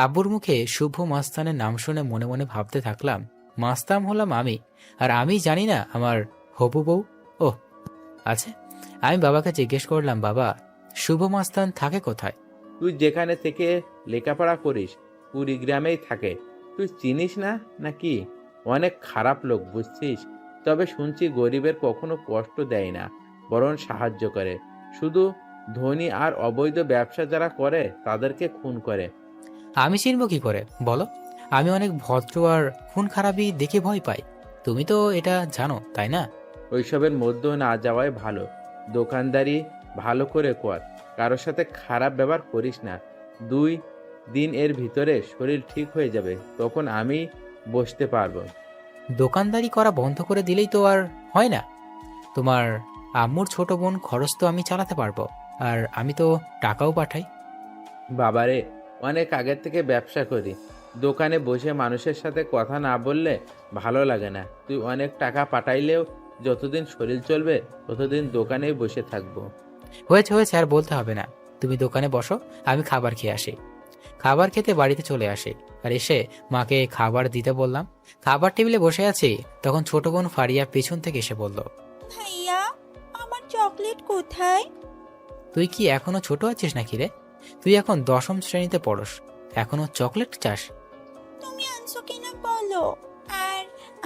আব্বুর মুখে শুভ মাস্তানের নাম শুনে মনে মনে ভাবতে থাকলাম, মাস্তান হলাম আমি, আর আমি জানি না আমার হবু বউ। ওহ, আছে। আমি বাবাকে জিজ্ঞেস করলাম, বাবা, শুভ মাস্তান থাকে কোথায়? তুই যেখানে থেকে লেখাপড়া করিস কুড়িগ্রামেই থাকে। তুই চিনিস না নাকি? অনেক খারাপ লোক, বুঝছিস? তবে শুনছি গরিবের কখনো কষ্ট দেয় না, বরং সাহায্য করে। শুধু ধনী আর অবৈধ ব্যবসা যারা করে তাদেরকে খুন করে। আমি চিনব কি করে বলো? আমি অনেক ভদ্র, আর খুন খারাপি দেখে ভয় পাই। তুমি তো এটা জানো, তাই না? ওইসবের মধ্যেও না যাওয়াই ভালো। দোকানদারি ভালো করে কর, কারোর সাথে খারাপ ব্যবহার করিস না। 2 দিন এর ভিতরে শরীর ঠিক হয়ে যাবে, তখন আমি বসতে পারবো। দোকানদারি করা বন্ধ করে দিলেই তো আর হয় না। তোমার আম্মুর ছোট বোন খরচ তো আমি চালাতে পারবো, আর আমি তো টাকাও পাঠাই। বাবারে, অনেক আগের থেকে ব্যবসা করি। দোকানে বসে মানুষের সাথে কথা না বললে ভালো লাগে না। তুই অনেক টাকা পাঠাইলেও যতদিন শরীর চলবে ততদিন দোকানেই বসে থাকবো। হয়েছে হয়েছে, আর বলতে হবে না। তুমি দোকানে বসো, আমি খাবার খেয়ে আসি। খাবার খেতে বাড়িতে চলে আসি, আর এসে মাকে খাবার দিতে বললাম। খাবার টেবিলে বসে আছি, তখন ছোট বোন ফারিয়া পেছন থেকে এসে বলল, ভাইয়া, আমার চকলেট কোথায়? তুই কি এখনো ছোট আছিস নাকি রে? তুই এখন 10ম শ্রেণীতে পড়স, এখনো চকলেট চাস? তুমি আনছো কিনা বলো। আর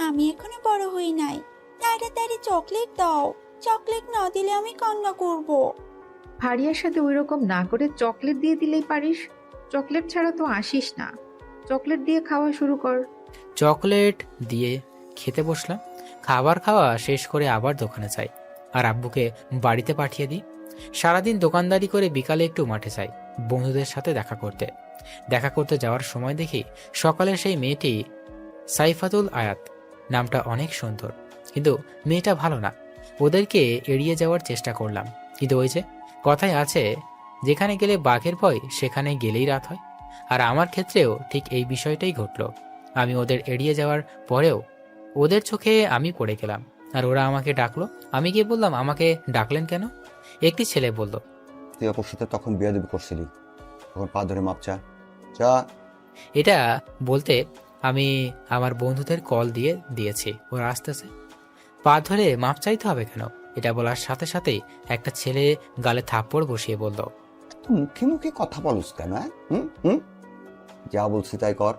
আমি এখনো বড় হই নাই। তাড়াতাড়ি চকলেট দাও। চকলেট না দিলে আমি কান্না করব। ফারিয়ার সাথে ওইরকম না করে চকলেট দিয়ে দিলেই পারিস। চকলেট ছাড়া তো আসিস না। চকলেট দিয়ে খাওয়া শুরু কর। চকলেট দিয়ে খেতে বসলাম। খাবার খাওয়া শেষ করে আবার দোকানে যাই, আর আব্বুকে বাড়িতে পাঠিয়ে দিই। সারাদিন দোকানদারি করে বিকালে একটু মাঠে যাই বন্ধুদের সাথে দেখা করতে যাওয়ার সময় দেখি সকালে সেই মেয়েটি, সাইফাতুল আয়াত। নামটা অনেক সুন্দর, কিন্তু মেয়েটা ভালো না। ওদেরকে এড়িয়ে যাওয়ার চেষ্টা করলাম, কিন্তু ওই যে কথায় আছে, যেখানে গেলে বাঘের ভয় সেখানে গেলেই রাত হয়। আর আমার ক্ষেত্রেও ঠিক এই বিষয়টাই ঘটল। আমি ওদের এড়িয়ে যাওয়ার পরেও ওদের চোখে আমি পড়ে গেলাম, আর ওরা আমাকে ডাকলো। আমি গিয়ে বললাম, আমাকে ডাকলেন কেন? একটি ছেলে বলল, তুই অপর সাথে তখন বিয়াদবি করছিলি, তখন পা ধরে মাপ চা। চা। এটা বলতে আমি আমার বন্ধুদের কল দিয়েছি। ওরা আসতেছে। পা ধরে মাপ চাইতে হবে কেন? এটা বলার সাথে সাথেই একটা ছেলে গালে থাপ্পড় বসিয়ে বলল, তুই মুখে মুখে কথা বলস কেন? হুম হুম, যা বলছি তাই কর।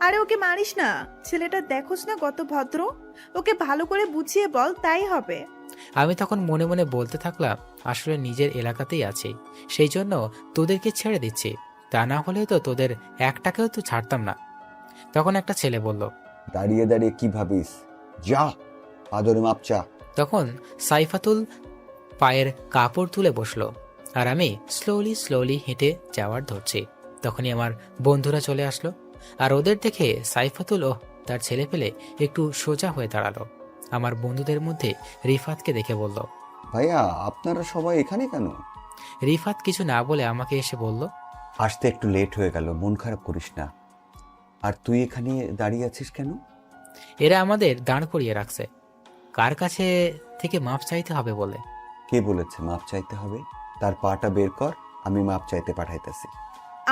আরে ওকে মারিস না, ছেলেটা দেখোস না কত ভদ্র। ওকে ভালো করে বুঝিয়ে বল, তাই হবে। আমি তখন মনে মনে বলতে থাকলাম, আসলে নিজের এলাকাতেই আছি, সেই জন্য তোদেরকে ছেড়ে দিচ্ছি। তা না হলে তো তোদের একটাকেও তো ছাড়তাম না। তখন একটা ছেলে বলল, দাঁড়িয়ে দাঁড়িয়ে কি ভাবিস? যা, পা ধরে মাপ চা। তখন সাইফাতুল পায়ের কাপড় তুলে বসলো, আর আমি স্লোলি হেঁটে যাওয়ার ধরছি। তখনই আমার বন্ধুরা চলে আসলো, আর ওদের দেখে সাইফাতুল ও তার ছেলে পেলে একটু সোজা হয়ে দাঁড়ালো। আমার বন্ধুদের মধ্যে রিফাতকে দেখে বলল, ভাইয়া, আপনারা সবাই এখানে কেন? রিফাত কিছু না বলে আমাকে এসে বলল, আসতে একটু লেট হয়ে গেল, মন খারাপ করিস না। আর তুই এখানে দাঁড়িয়ে আছিস কেন? এরা আমাদের দাঁড় করিয়ে রাখছে কার কাছে থেকে মাপ চাইতে হবে বলে। কে বলেছে মাপ চাইতে হবে? তার পাটা বের কর, আমি মাপ চাইতে পাঠাইতেছি।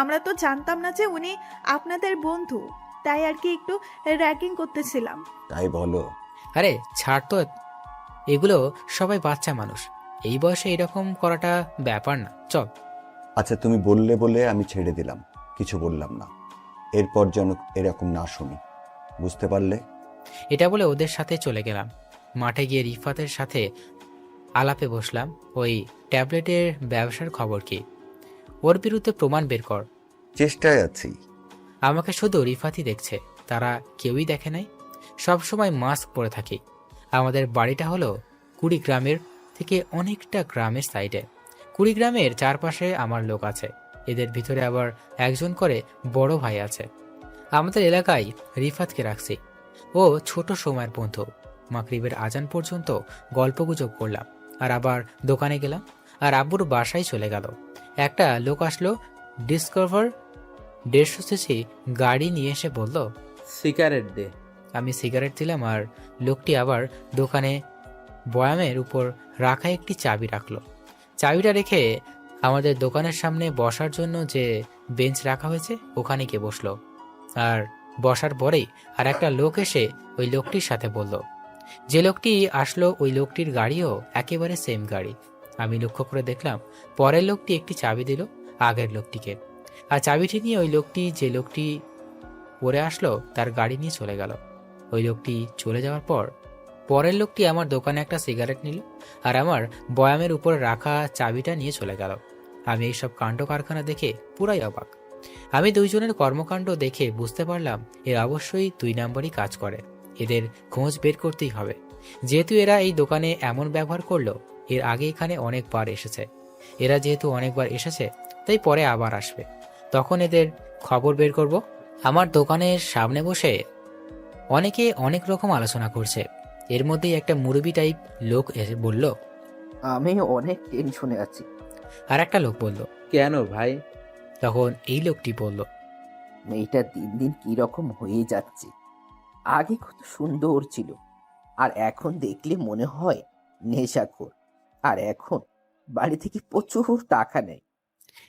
আমরা তো জানতাম না যে উনি আপনাদের বন্ধু, তাই আর কি একটু র্যাগিং করতেছিলাম। তাই বলো? আরে ছাড় তো, এগুলো সবাই বাচ্চা মানুষ, এই বয়সে এরকম করাটা ব্যাপার না, চল। আচ্ছা, তুমি বললে বলে আমি ছেড়ে দিলাম, কিছু বললাম না। এরপর যেন এরকম না শুনি, বুঝতে পারলে? এটা বলে ওদের সাথে চলে গেলাম। মাঠে গিয়ে রিফাতের সাথে আলাপে বসলাম, ওই ট্যাবলেটের ব্যবসার খবর কি, ওর বিরুদ্ধে প্রমাণ বের কর। চেষ্টায় আছি। আমাকে শুধু রিফাতই দেখছে, তারা কেউই দেখে নাই। সব সময় মাস্ক পরে থাকি। আমাদের বাড়িটা হলো কুড়িগ্রামের থেকে অনেকটা গ্রামের সাইডে। কুড়িগ্রামের চারপাশে আমার লোক আছে, এদের ভিতরে আবার একজন করে বড় ভাই আছে। আমাদের এলাকায় রিফাতকে রাখছি, ও ছোট সময়ের বন্ধু। মাগরিবের আজান পর্যন্ত গল্পগুজব করলাম, আর আবার দোকানে গেলাম, আর আব্বুর বাসায় চলে গেল। একটা লোক আসলো, ডিসকভার 150 সিসি গাড়ি নিয়ে এসে বলল, সিগারেট দে। আমি সিগারেট দিলাম, আর লোকটি আবার দোকানে বয়ামের উপর রাখা একটি চাবি রাখলো। চাবিটা রেখে আমাদের দোকানের সামনে বসার জন্য যে বেঞ্চ রাখা হয়েছে, ওখানে গিয়ে বসলো। আর বসার পরেই আর একটা লোক এসে ওই লোকটির সাথে বলল। যে লোকটি আসলো ওই লোকটির গাড়িও একেবারে সেম গাড়ি। আমি লক্ষ্য করে দেখলাম পরের লোকটি একটি চাবি দিল আগের লোকটিকে, আর চাবিটি নিয়ে ওই লোকটি, যে লোকটি পরে আসলো, তার গাড়ি নিয়ে চলে গেল। ওই লোকটি চলে যাওয়ার পর পরের লোকটি আমার দোকানে একটা সিগারেট নিল আর আমার বয়ামের উপরে রাখা চাবিটা নিয়ে চলে গেল। আমি এইসব কাণ্ড কারখানা দেখে পুরাই অবাক। আমি দুইজনের কর্মকাণ্ড দেখে বুঝতে পারলাম এরা অবশ্যই 2 নম্বরই কাজ করে। এদের খোঁজ বের করতেই হবে। যেহেতু এরা এই দোকানে এমন ব্যবহার করলো, এর আগে এখানে অনেকবার এসেছে। এরা যেহেতু অনেকবার এসেছে, তাই পরে আবার আসবে। তখন এদের খবর বের করব। আমার দোকানের সামনে বসে অনেকে অনেক রকম আলোচনা করছে। এর মধ্যেই একটা মুরব্বি টাইপ লোক এসে বলল। আমি অনেক টেনশনে আছি। আর একটা লোক বলল। কেন ভাই? তখন এই লোকটি বলল, মেয়েটা দিন দিন কিরকম হয়ে যাচ্ছে। আগে কত সুন্দর ছিল, আর এখন দেখলে মনে হয় নেশাখোর। আর এখন বাড়ি থেকে প্রচুর টাকা নেয়।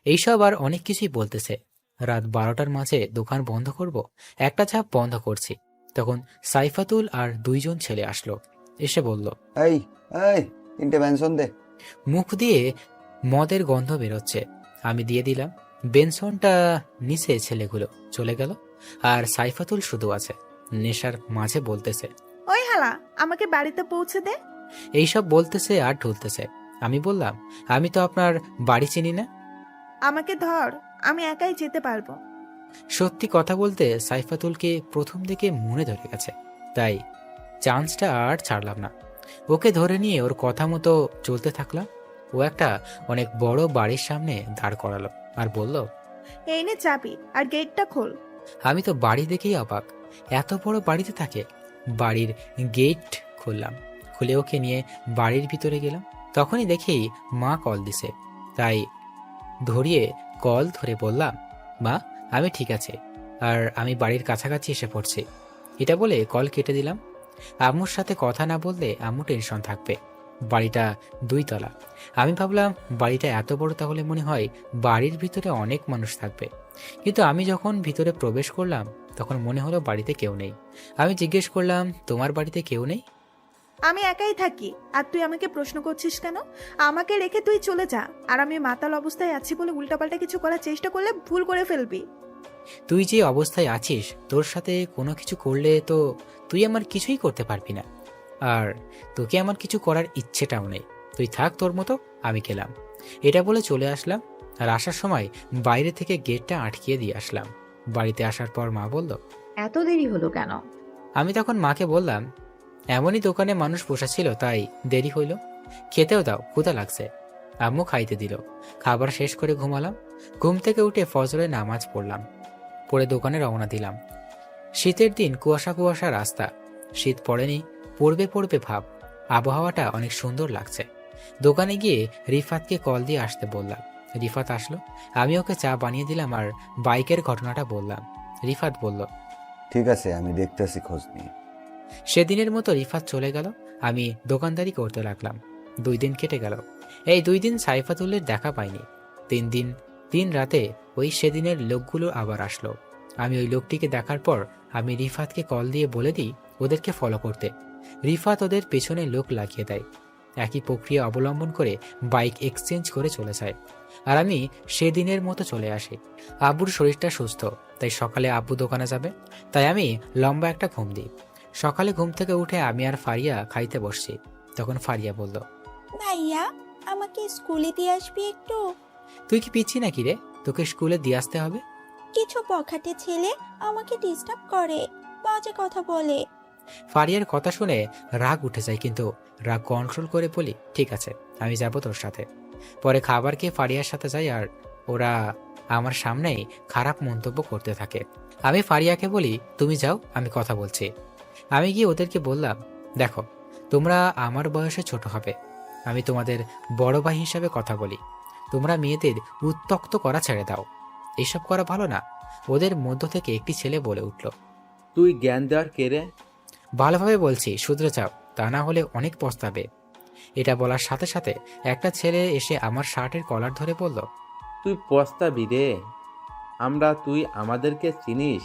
এইসব আর অনেক কিছুই বলতেছে। রাত 12টার মাঝে দোকান বন্ধ করব, একটা ঝাঁপ বন্ধ করছি। তখন সাইফাতুল আর 2 জন ছেলে আসলো। এসে বলল, এই এই 3টে বেনসন দে। মুখ দিয়ে মদের গন্ধ বেরোচ্ছে। আমি দিয়ে দিলাম। বেনসনটা নিচে ছেলেগুলো চলে গেল, আর সাইফাতুল শুধু আছে, নেশার মাঝে বলতেছে। ওই হালা, আমাকে বাড়িতে পৌঁছে দে। এইসব বলতেছে আর ঢুলতেছে। আমি বললাম, আমি তো আপনার বাড়ি চিনি না। আমাকে ধর, আমি একাই যেতে পারবো। সত্যি কথা বলতে সাইফাতুলকে প্রথম দিকে মনে ধরে গেছে, তাই চান্সটা আর ছাড়লাম না। ওকে ধরে নিয়ে ওর কথা মতো চলতে থাকলাম। ও একটা অনেক বড় বাড়ির সামনে দাঁড় করালো আর বলল, এই নে চাবি, আর গেটটা খোল। আমি তো বাড়ি দেখেই অবাক, এত বড় বাড়িতে থাকে। বাড়ির গেট খুললাম, খুলে ওকে নিয়ে বাড়ির ভিতরে গেলাম। তখনই দেখি মা কল দিছে, তাই ধরিয়ে কল ধরে বললাম, মা আমি ঠিক আছে, আর আমি বাড়ির কাছাকাছি এসে পড়ছি। এটা বলে কল কেটে দিলাম। আম্মুর সাথে কথা না বললে আম্মু টেনশন থাকবে। বাড়িটা 2 তলা। আমি ভাবলাম বাড়িটা এত বড়, তাহলে মনে হয় বাড়ির ভিতরে অনেক মানুষ থাকবে। কিন্তু আমি যখন ভিতরে প্রবেশ করলাম তখন মনে হলো বাড়িতে কেউ নেই। আমি জিজ্ঞেস করলাম, তোমার বাড়িতে কেউ নেই? আমি একাই থাকি, আর তুই আমাকে প্রশ্ন করছিস কেন? আমাকে রেখে তুই চলে যা। আর আমি মাতাল অবস্থায় আছি বলে উল্টাপাল্টা কিছু করার চেষ্টা করলে ভুল করে ফেলবি। তুই যে অবস্থায় আছিস, তোর সাথে কোনো কিছু করলে তো তুই আমার কিছুই করতে পারবি না। আর তোকে আমার কিছু করার ইচ্ছেটাও নেই। তুই থাক তোর মতো, আমি গেলাম। এটা বলে চলে আসলাম। আর আসার সময় বাইরে থেকে গেটটা আটকিয়ে দিয়ে আসলাম। বাড়িতে আসার পর মা বলল, এত দেরি হলো কেন? আমি তখন মাকে বললাম, এমনই দোকানে মানুষ বসেছিল তাই দেরি হইল। খেতেও দাও, ক্ষুধা লাগছে। আম্মু খাইতে দিল। খাবার শেষ করে ঘুমালাম। ঘুম থেকে উঠে ফজরের নামাজ পড়লাম, পরে দোকানে রওনা দিলাম। শীতের দিন, কুয়াশা কুয়াশা রাস্তা। শীত পড়েনি, পড়বে পড়বে ভাব। আবহাওয়াটা অনেক সুন্দর লাগছে। দোকানে গিয়ে রিফাতকে কল দিয়ে আসতে বললাম। রিফাত আসলো। আমি ওকে চা বানিয়ে দিলাম আর বাইকের ঘটনাটা বললাম। রিফাত বলল, ঠিক আছে, আমি দেখতেছি খোঁজ নিয়ে। সেদিনের মতো রিফাত চলে গেল। আমি দোকানদারি করতে লাগলাম। 2 দিন কেটে গেল। এই 2 দিন সাইফাতুলের দেখা পাইনি। 3 দিন 3 রাতে ওই সেদিনের লোকগুলো আবার আসলো। আমি ওই লোকটিকে দেখার পর আমি রিফাতকে কল দিয়ে বলে দিই ওদেরকে ফলো করতে। রিফাত ওদের পেছনে লোক লাগিয়ে দেয়। একই প্রক্রিয়া অবলম্বন করে বাইক এক্সচেঞ্জ করে চলে যায়। আর আমি সেদিনের মতো চলে আসি। আব্বুর শরীরটা সুস্থ, তাই সকালে আব্বু দোকানে যাবে, তাই আমি লম্বা একটা ঘুম দিই। সকালে ঘুম থেকে উঠে আমি আর ফারিয়া খাইতে বসছি। তখন ফারিয়া বলল, ভাইয়া, আমাকে স্কুলে দিয়ে আসবি একটু? তুই কি পিচ্ছি নাকি রে? তোকে স্কুলে দিয়ে আসতে হবে? কিছু বখাটে ছেলে আমাকে ডিস্টার্ব করে, বাজে কথা বলে। ফারিয়ার কথা শুনে রাগ উঠে যায়, কিন্তু রাগ কন্ট্রোল করে বলি, ঠিক আছে আমি যাব তোর সাথে। পরে খাবার খেয়ে ফারিয়ার সাথে যাই, আর ওরা আমার সামনেই খারাপ মন্তব্য করতে থাকে। আমি ফারিয়াকে বলি, তুমি যাও, আমি কথা বলছি। আমি গিয়ে ওদেরকে বললাম, দেখো তোমরা আমার বয়সে ছোট হবে, আমি তোমাদের বড় ভাই হিসাবে কথা বলি। তোমরা মেয়েদের উত্ত্যক্ত করা ছেড়ে দাও, এইসব করা ভালো না। ওদের মধ্য থেকে একটি ছেলে বলে উঠল, তুই জ্ঞান দেওয়ার কে রে? ভালোভাবে বলছি, শুধরে যাও, তা না হলে অনেক পস্তাবে। এটা বলার সাথে সাথে একটা ছেলে এসে আমার শার্টের কলার ধরে বলল, তুই পস্তাবি রে। তুই আমাদেরকে চিনিস?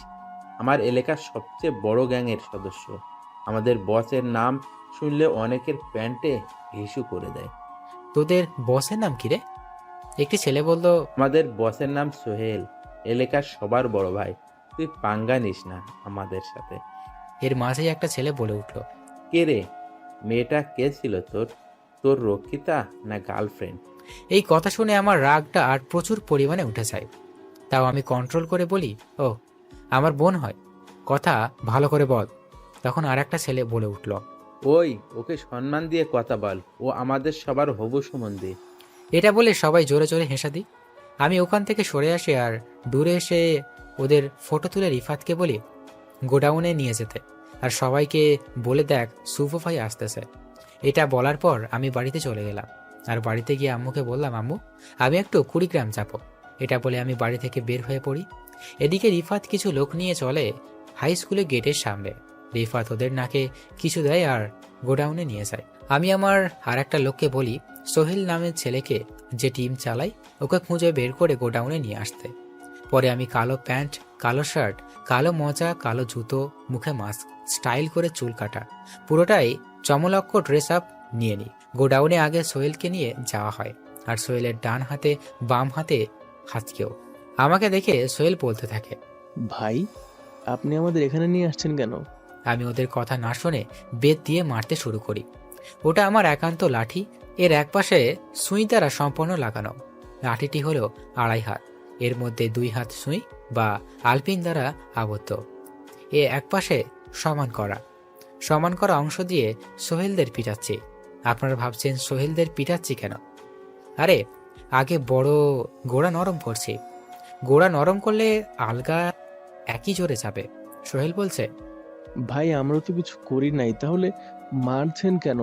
আমার এলাকার সবচেয়ে বড় গ্যাংয়ের সদস্য। আমাদের বসের নাম শুনলে অনেকের প্যান্টে হিসু করে দেয়। তোদের বসের নাম কি রে? একটি ছেলে বলল, আমাদের বসের নাম সোহেল, এলাকার সবার বড় ভাই। তুই পাঙ্গা নিস না আমাদের সাথে। এর মাঝেই একটা ছেলে বলে উঠল, কে রে? মেয়েটা কে ছিল তোর? তোর রক্ষিতা না গার্লফ্রেন্ড? এই কথা শুনে আমার রাগটা আর প্রচুর পরিমাণে উঠে যায়। তাও আমি কন্ট্রোল করে বলি, ও আমার বোন হয়, কথা ভালো করে বল। তখন আর একটা ছেলে বলে উঠল, ওই, ওকে সম্মান দিয়ে কথা বল, ও আমাদের সবার হবু সম্বন্ধে। এটা বলে সবাই জোরে জোরে হেসে দিই। আমি ওখান থেকে সরে আসি আর দূরে এসে ওদের ফটো তুলে রিফাতকে বলি গোডাউনে নিয়ে যেতে, আর সবাইকে বলে দেখ শুভ ভাই আসতেছে। এটা বলার পর আমি বাড়িতে চলে গেলাম। আর বাড়িতে গিয়ে আম্মুকে বললাম, আম্মু আমি একটু কুড়িগ্রাম যাবো। এটা বলে আমি বাড়ি থেকে বের হয়ে পড়ি। এদিকে রিফাত কিছু লোক নিয়ে চলে হাই স্কুলের গেটের সামনে। রিফাত ওদের নাকে কিছু দেয় আর গোডাউনে নিয়ে যায়। আমি আমার আর একটা লোককে বলি সোহেল নামের ছেলেকে যে টিম চালায় ওকে খুঁজে বের করে গোডাউনে নিয়ে আসতে। পরে আমি কালো প্যান্ট, কালো শার্ট, কালো মোজা, কালো জুতো, মুখে মাস্ক, স্টাইল করে চুল কাটা, পুরোটাই চমলক্ষ ড্রেস আপ নিয়ে নিই। গোডাউনে আগে সোহেলকে নিয়ে যাওয়া হয়, আর সোহেলের ডান হাতে বাম হাতে হাতকেও। আমাকে দেখে সোহেল বলতে থাকে, ভাই, আপনি আমাদের এখানে নিয়ে আসছেন কেন? আমি ওদের কথা না শুনে বেত দিয়ে মারতে শুরু করি। ওটা আমার একান্ত লাঠি। এর একপাশে সুই দ্বারা সম্পূর্ণ লাগানো। লাঠিটি হলো 2.5 হাত, এর মধ্যে 2 হাত সুই বা আলপিন দ্বারা আবদ্ধ। এ একপাশে সমান করা অংশ দিয়ে সোহেলদের পিটাচ্ছি। আপনারা ভাবছেন সোহেলদের পিটাচ্ছি কেন? আরে আগে বড় গোড়া নরম করছি। গোড়া নরম করলে আলগা একই জোরে যাবে। সোহেল বলছে, ভাই, আমরা তো কিছু করি নাই, তাহলে মারছেন কেন?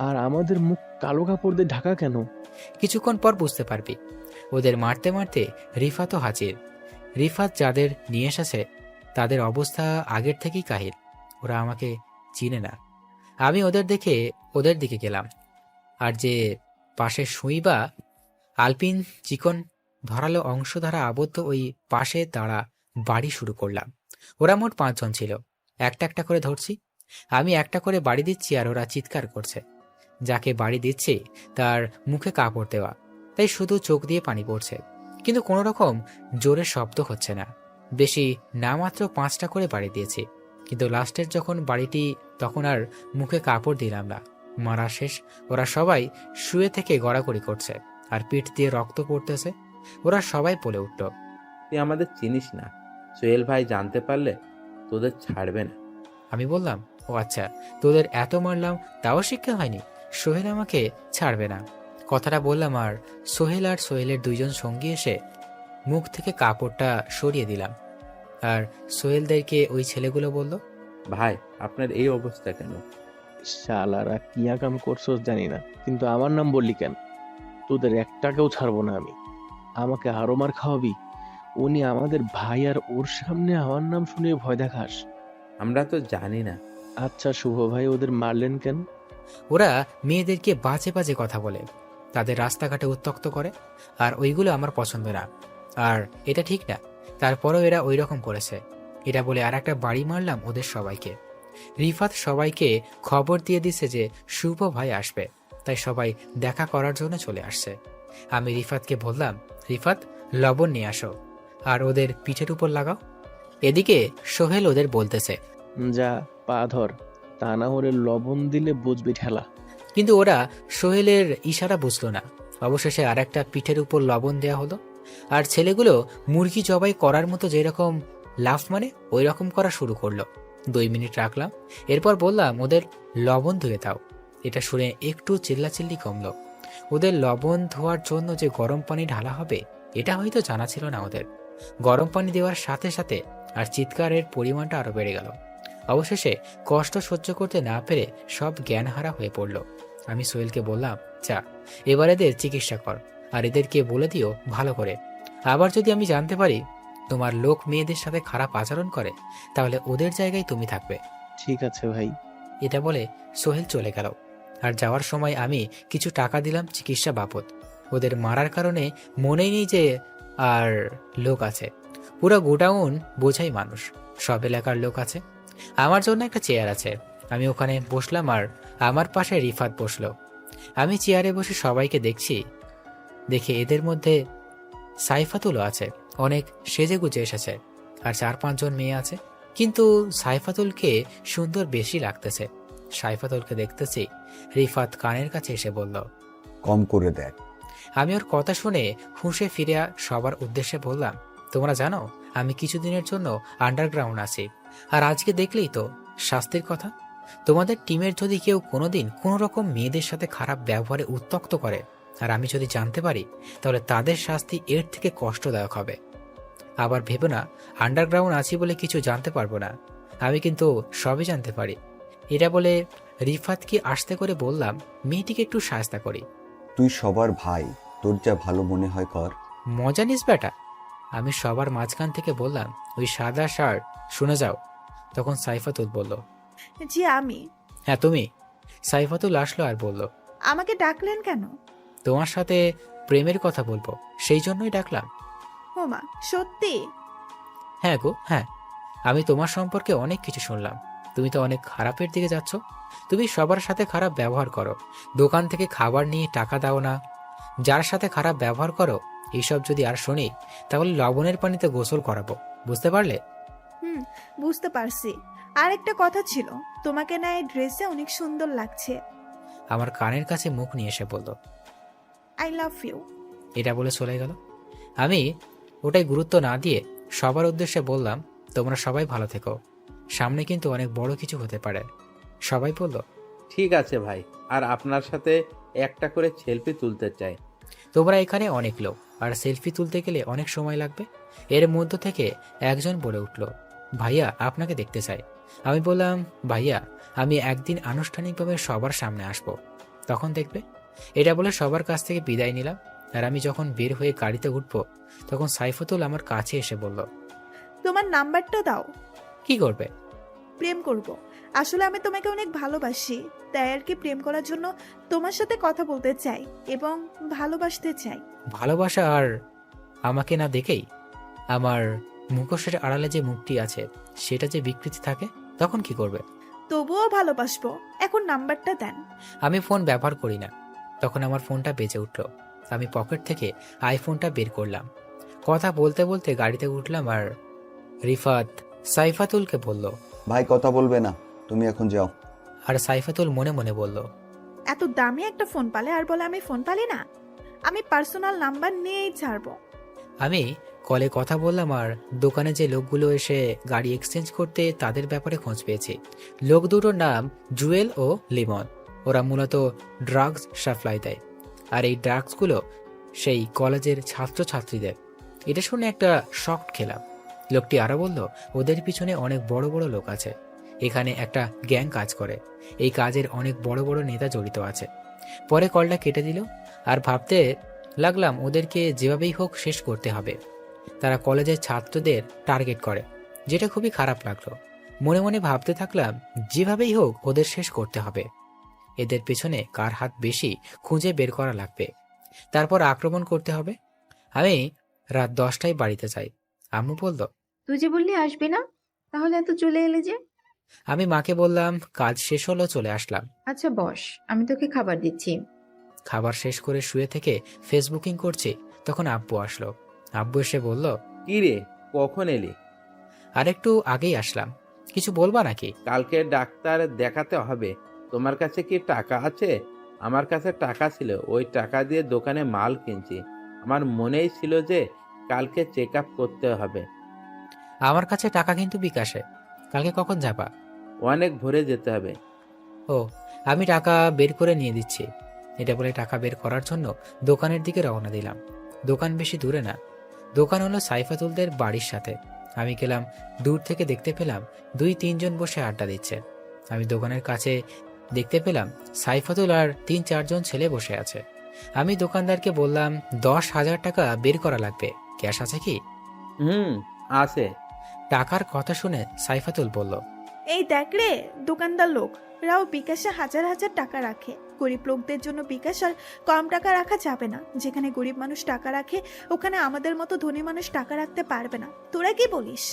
আর আমাদের মুখ কালো কাপড় দিয়ে ঢাকা কেন? কিছুক্ষণ পর বুঝতে পারবি। ওদের মারতে মারতে রিফাতও হাজির। রিফাত যাদের নিয়ে এসেছে তাদের অবস্থা আগের থেকেই কাহিল। ওরা আমাকে চিনে না। আমি ওদের দিকে গেলাম, আর যে পাশে সুই বা আলপিন চিকন ধরালো অংশ দ্বারা আবদ্ধ ওই পাশে দাঁড়া বাড়ি শুরু করলাম। ওরা মোট 5 জন ছিল। একটা একটা করে ধরছি। আমি একটা করে বাড়ি দিচ্ছি আর ওরা চিৎকার করছে। যাকে বাড়ি দিচ্ছি তার মুখে কাপড় দেওয়া, তাই শুধু চোখ দিয়ে পানি পড়ছে, কিন্তু কোনো রকম জোরে শব্দ হচ্ছে না। বেশি না, মাত্র 5টা করে বাড়ি দিয়েছি, কিন্তু লাস্টের যখন বাড়িটি তখন আর মুখে কাপড় দিলাম না। মারা শেষ। ওরা সবাই শুয়ে থেকে গড়াগড়ি করছে আর পিঠ দিয়ে রক্ত পড়তেছে। ওরা সবাই বলে উঠল, তুই আমাদের চিনিস না, সোহেল ভাই জানতে পারলে তোদের ছাড়বে না। আমি বললাম, ও আচ্ছা, তোদের এত মারলাম তাও শিক্ষা হয়নি? সোহেল আমাকে ছাড়বে না। কথাটা বললাম আর সোহেলের 2 জন সঙ্গী এসে মুখ থেকে কাপড়টা সরিয়ে দিলাম। আর সোহেলদেরকে ওই ছেলেগুলো বলল, ভাই, আপনার এই অবস্থা কেন? শালারা কিয়া কাম করছোস জানি না, কিন্তু আমার নাম বললি কেন? তোদের একটাকেও ছাড়বো না আমি। আমাকে আরো মার খাওয়াবি? উনি আমাদের ভাই, আর ওর সামনে আমার নাম শুনে ভয় দেখাস? আমরা তো জানি না। আচ্ছা শুভ ভাই, ওদের মারলেন কেন? ওরা মেয়েদেরকে বাজে বাজে কথা বলে, তাদের রাস্তাঘাটে উত্ত্যক্ত করে, আর ওইগুলো আমার পছন্দ না, আর এটা ঠিক না। তারপরেও এরা ওই রকম করেছে। এটা বলে আর একটা বাড়ি মারলাম ওদের সবাইকে। রিফাত সবাইকে খবর দিয়ে দিছে যে শুভ ভাই আসবে, তাই সবাই দেখা করার জন্য চলে আসছে। আমি রিফাতকে বললাম, রিফাত লবণ নিয়ে আসো আর ওদের পিঠের উপর লাগাও। এদিকে সোহেল ওদের বলতেছে, যা, পা ধর, তা না হলে লবণ দিলে বুঝবি ঠেলা। কিন্তু ওরা সোহেলের ইশারা বুঝলো না। অবশেষে আর একটা পিঠের উপর লবণ দেয়া হলো, আর ছেলেগুলো মুরগি জবাই করার মতো যেরকম লাফ মানে ওই রকম করা শুরু করলো। 2 মিনিট রাখলাম, এরপর বললাম ওদের লবণ ধুয়ে দাও। এটা শুনে একটু চিল্লাচিল্লি কমলো। ওদের লবণ ধোয়ার জন্য যে গরম পানি ঢালা হবে এটা হয়তো জানা ছিল না ওদের। গরম পানি দেওয়ার সাথে সাথে আর চিৎকারের পরিমাণটা আরো বেড়ে গেল। অবশেষে কষ্ট সহ্য করতে না পেরে সব জ্ঞানহারা হয়ে পড়ল। আমি সোহেলকে বললাম, যা, এবার এদের চিকিৎসা কর, আর এদেরকে বলে দিও ভালো করে। আবার যদি আমি জানতে পারি তোমার লোক মেয়েদের সাথে খারাপ আচরণ করে, তাহলে ওদের জায়গায় তুমি থাকবে। ঠিক আছে ভাই। এটা বলে সোহেল চলে গেল। আর যাওয়ার সময় আমি কিছু টাকা দিলাম চিকিৎসা বাবদ। ওদের মারার কারণে মনেই নেই যে আর লোক আছে। পুরো গোডাউন বোঝাই মানুষ, সব এলাকার লোক আছে। আমার জন্য একটা চেয়ার আছে, আমি ওখানে বসলাম আর আমার পাশে রিফাত বসলো। আমি চেয়ারে বসে সবাইকে দেখছি, দেখে এদের মধ্যে সাইফাতুলও আছে, অনেক সেজেগুজে এসেছে, আর 4-5 জন মেয়ে আছে। কিন্তু সাইফাতুলকে সুন্দর বেশি লাগতেছে। সাইফাতুলকে দেখতেছি, রিফাত কানের কাছে এসে বলল। কম করে দেখ। আমি ওর কথা শুনে হুঁশে ফিরে সবার উদ্দেশ্যে বললাম, তোমরা জানো আমি কিছুদিনের জন্য আন্ডারগ্রাউন্ড আছি, আর আজকে দেখলেই তো শাস্তির কথা। তোমাদের টিমের যদি কেউ কোনোদিন কোনো রকম মেয়েদের সাথে খারাপ ব্যবহারে উত্ত্যক্ত করে, আর আমি যদি জানতে পারি, তাহলে তাদের শাস্তি এর থেকে কষ্টদায়ক হবে। আবার ভেবো না আন্ডারগ্রাউন্ড আছি বলে কিছু জানতে পারবো না, আমি কিন্তু সবই জানতে পারি। এটা বলে রিফাতকে আস্তে করে বললাম, মেয়েটিকে একটু সাহায্য করি। তুই সবার ভাই, তোর যা ভালো মনে হয় কর। মজা নিস বেটা। আমি সবার মাঝখান থেকে বললাম, ওই সাদা শার্ট, শুনে যাও। তখন সাইফাতুল বলল, জি আমি। হ্যাঁ তুমি। সাইফাতুল আসলো আর বলল, আমাকে ডাকলেন কেন? তোমার সাথে প্রেমের কথা বলবো, সেই জন্যই ডাকলাম। হোমা, সত্যি? হ্যাঁ গো হ্যাঁ, আমি তোমার সম্পর্কে অনেক কিছু শুনলাম। তুমি তো অনেক খারাপের দিকে যাচ্ছ। তুমি সবার সাথে খারাপ ব্যবহার করো, দোকান থেকে খাবার নিয়ে টাকা দাও না, যার সাথে খারাপ ব্যবহার করো, এইসব যদি আর শুনি তাহলে লবণের পানিতে গোসল করাবো, বুঝতে পারলে? হুম, বুঝতে পারছি। আর একটা কথা ছিল, তোমাকে না এই ড্রেসে অনেক সুন্দর লাগছে। আমার কানের কাছে মুখ নিয়ে এসে বলল, আই লাভ ইউ। এটা বলে চলে গেল। আমি ওটাই গুরুত্ব না দিয়ে সবার উদ্দেশ্যে বললাম, তোমরা সবাই ভালো থেকো, সামনে কিন্তু অনেক বড় কিছু হতে পারে। সবাই বলল, ঠিক আছে ভাই, আর আপনার সাথে একটা করে সেলফি তুলতে চাই। তোমরা এখানে অনেক লোক, আর সেলফি তুলতে গেলে অনেক সময় লাগবে। এর মধ্য থেকে একজন বলে উঠল, ভাইয়া আপনাকে দেখতে চাই। আমি বললাম, ভাইয়া আমি একদিন আনুষ্ঠানিকভাবে সবার সামনে আসব, তখন দেখবে। এটা বলে সবার কাছ থেকে বিদায় নিলাম। আর আমি যখন বের হয়ে গাড়িতে উঠব, তখন সাইফাতুল আমার কাছে এসে বলল, তোমার নাম্বারটা দাও। কি করবে? প্রেম করব। আসলে আমি তোমাকে অনেক ভালোবাসি, তাই আর কি প্রেম করার জন্য তোমার সাথে কথা বলতে চাই এবং ভালোবাসতে চাই। ভালোবাসা আর আমাকে না দেখেই আমার মুখোশের আড়ালে যে মুখটি আছে সেটা যে বিকৃতি থাকে, তখন কি করবে? তবুও ভালোবাসবো। এখন নাম্বারটা দেন। আমি ফোন ব্যবহার করি না। তখন আমার ফোনটা বেজে উঠল। আমি পকেট থেকে আইফোনটা বের করলাম। কথা বলতে বলতে গাড়িতে উঠলাম আর রিফাত সাইফাতুলকে বলল, ভাই কথা বলবে না, তুমি এখন যাও। আর সাইফাতুল মনে মনে বলল, এত দামি একটা ফোন পালে আর বলে আমি ফোন পালি না। আমি পার্সোনাল নাম্বার নিয়েই ছাড়বো। আমি কলে কথা বললাম আর দোকানে যে লোকগুলো এসে গাড়ি এক্সচেঞ্জ করতে, তাদের ব্যাপারে খোঁজ পেয়েছি। লোক দুটোর নাম জুয়েল ও লিমন। ওরা মূলত ড্রাগস সাপ্লাই দেয়, আর এই ড্রাগসগুলো সেই কলেজের ছাত্রছাত্রীদের। এটা শুনে একটা শক খেলাম। লোকটি আরো বলল, ওদের পিছনে অনেক বড় বড় লোক আছে, এখানে একটা গ্যাং কাজ করে, এই কাজের অনেক বড় বড় নেতা জড়িত আছে। পরে কলটা কেটে দিল আর ভাবতে লাগলাম ওদেরকে যেভাবেই হোক শেষ করতে হবে। তারা কলেজের ছাত্রদের টার্গেট করে, যেটা খুবই খারাপ লাগলো। মনে মনে ভাবতে থাকলাম, যেভাবেই হোক ওদের শেষ করতে হবে। এদের পেছনে কার হাত বেশি খুঁজে বের করা লাগবে, তারপর আক্রমণ করতে হবে। আমি রাত 10টায় বাড়িতে যাই। আম্মু বলল, তুই যে বললি আসবি না, তাহলে এত চলে এলে যে? আমি মাকে বললাম, কাজ শেষ হলো, চলে আসলাম। আচ্ছা বস, আমি তোকে খাবার দিচ্ছি। খাবার শেষ করে শুয়ে থেকে ফেসবুকিং করছি, তখন আব্বু আসলো। আব্বু এসে বলল, কি রে, কখন এলি? আরেকটু আগেই আসলাম, কিছু বলবা নাকি? কালকে ডাক্তার দেখাতে হবে। তোমার কাছে কি টাকা আছে? আমার কাছে টাকা ছিল, ওই টাকা দিয়ে দোকানে মাল কিনছি। আমার মনেই ছিল যে কালকে চেক আপ করতে হবে। আমার কাছে টাকা কিন্তু বিকাশে। কালকে কখন যাবা? অনেক ভরে যেতে হবে। ও, আমি টাকা বের করে নিয়ে দিচ্ছি। এটা বলে টাকা বের করার জন্য দোকানের দিকে রওনা দিলাম। দোকান বেশি দূরে না, দোকান হলো সাইফাতুলদের বাড়ির সাথে। আমি গেলাম, দূর থেকে দেখতে পেলাম 2-3 জন বসে আড্ডা দিচ্ছে। আমি দোকানের কাছে দেখতে পেলাম সাইফাতুল আর 3-4 জন ছেলে বসে আছে। আমি দোকানদারকে বললাম, 10,000 টাকা বের করা লাগবে, ক্যাশ আছে কি? আছে। টাকার কথা শুনে সাইফাতুল বলল, এই দেখ রে, দোকানদার লোক রাও বিকাশে হাজার হাজার টাকা রাখে। গরিব লোকদের জন্য বিকাশ আর কম টাকা রাখা যাবে না। যেখানে গরিব মানুষ টাকা রাখে ওখানে আমাদের মতো ধনী মানুষ টাকা রাখতে পারবে না। তোরা কি বলিস?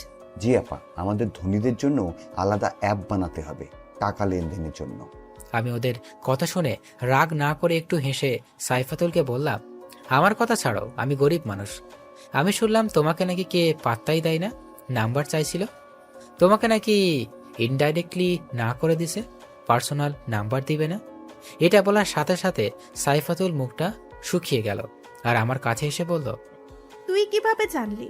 জি আপা, আমাদের ধনীদের জন্য আলাদা অ্যাপ বানাতে হবে টাকা লেনদেনের জন্য। আমি ওদের কথা শুনে রাগ না করে একটু হেসে সাইফাতুলকে বললাম, আমার কথা ছাড়ো, আমি গরিব মানুষ। আমি শুনলাম তোমাকে নাকি কে পাত্তাই দেয় না, নাম্বার চাইছিল, তোমাকে নাকি ইনডাইরেক্টলি না করে দিছে, পার্সোনাল নাম্বার দিবে না। এটা বলার সাথে সাথে সাইফাতুল মুখটা শুকিয়ে গেল আর আমার কাছে এসে বলল, তুই কিভাবে জানলি?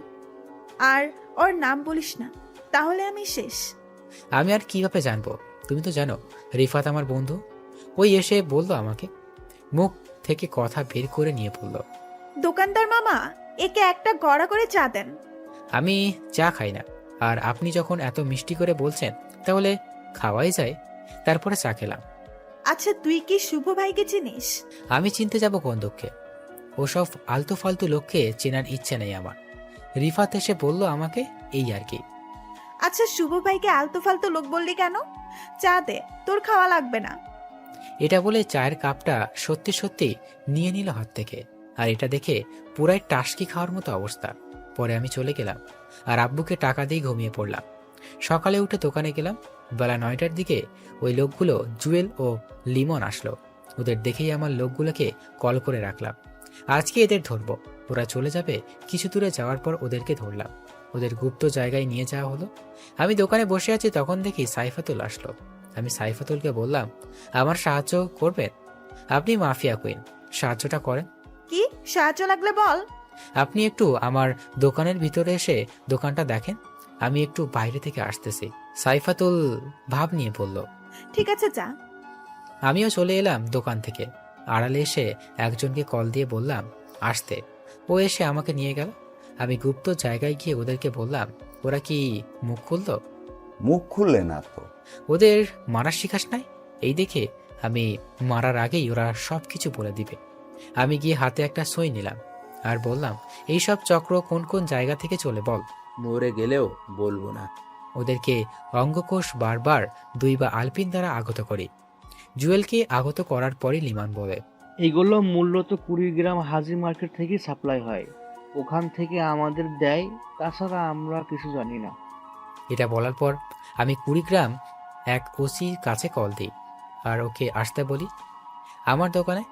আর ওর নাম বলিস না, তাহলে আমি শেষ। আমি আর কিভাবে জানবো? তুমি তো জানো রিফাত আমার বন্ধু। ওই এসে বলল আমাকে, মুখ থেকে কথা বের করে নিয়ে বলল, দোকানদার মামা, একে একটা গড়া করে চা দেন। আমি চা খাই না, আর আপনি যখন এত মিষ্টি করে বলছেন তাহলে খাওয়াই যায়। তারপরে চা খেলাম। আচ্ছা, তুই কি শুভ ভাইকে চিনিস? আমি চিনতে যাব কোন দুঃখে? ওসব আলতু ফালতু লোককে চেনার ইচ্ছে নেই আমার। রিফাত এসে বলল আমাকে, এই আর কি। আচ্ছা, শুভ ভাইকে আলতু ফালতু লোক বললি কেন? চা দে, তোর খাওয়া লাগবে না। এটা বলে চায়ের কাপটা সত্যি সত্যি নিয়ে নিল হাত থেকে, আর এটা দেখে পুরাই টাসকি খাওয়ার মতো অবস্থা। পরে আমি চলে গেলাম আর আব্বুকে টাকা দিয়ে ঘুমিয়ে পড়লাম। সকালে উঠে দোকানে গেলাম। বেলা 9টার দিকে ওই লোকগুলো জুয়েল ও লিমন আসলো। ওদের দেখেই আমার লোকগুলোকে কল করে রাখলাম, আজকে এদের ধরবো। ওরা চলে যাবে। কিছু দূরে যাওয়ার পর ওদেরকে ধরলাম, ওদের গুপ্ত জায়গায় নিয়ে যাওয়া হলো। আমি দোকানে বসে আছি, তখন দেখি সাইফাতুল আসলো। আমি সাইফাতুলকে বললাম, আমার সাহায্য করবেন? আপনি মাফিয়া কুইন, সাহায্যটা করেন। কি সাহায্য লাগলে বল। আপনি একটু আমার দোকানের ভিতরে এসে দোকানটা দেখেন, আমি একটু বাইরে থেকে আসতেছি। সাইফাতুল ভাব নিয়ে বলল। ঠিক আছে, যা। আমিও চলে এলাম দোকান থেকে। আড়ালে এসে একজনকে কল দিয়ে বললাম আসতে। ও এসে আমাকে নিয়ে গেল। আমি গুপ্ত জায়গায় গিয়ে ওদেরকে বললাম, ওরা কি মুখ খুলল? মুখ খুললে না তো। ওদের মারা শিখাস নাই? এই দেখে আমি মারার আগেই ওরা সব কিছু বলে দিবে। আমি গিয়ে হাতে একটা সই নিলাম আর বললাম, এইসব চক্র কোন কোন জায়গা থেকে চলে বল। মরে গেলেও বলবো না। ওদেরকে অঙ্গকোষ বারবার 2 বা আলপিন দ্বারা আগত করি। জুয়েলকে আগত করার পরই লিমান বলে, এগুলো মূলত কুড়িগ্রাম হাজি মার্কেট থেকে সাপ্লাই হয়, ওখান থেকে আমাদের দেয়, তাছাড়া আমরা কিছু জানি না। এটা বলার পর আমি কুড়িগ্রাম এক ওসির কাছে কল দিই আর ওকে আসতে বলি আমার দোকানে।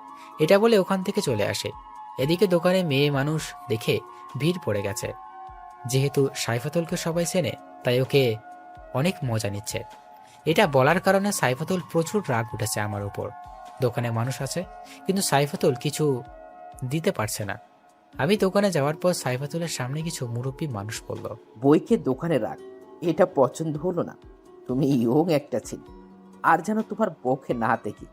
এটা বলে ওখান থেকে চলে আসে। এদিকে দোকানে মেয়ে মানুষ দেখে ভিড় পড়ে গেছে। যেহেতু সাইফাতুলকে সবাই চেনে, তাই ওকে অনেক মজা নিচ্ছে। এটা বলার কারণে সাইফাতুল প্রচুর রাগ উঠেছে আমার উপর। দোকানে মানুষ আছে, কিন্তু সাইফাতুল কিছু দিতে পারছে না। আমি দোকানে যাওয়ার পর সাইফাতুলের সামনে কিছু মুরব্বী মানুষ বলল, বইকে দোকানে রাখ, এটা পছন্দ হলো না। তুমি ইয়ং একটা ছেলে, আর যেন তোমার বউকে না দেখি।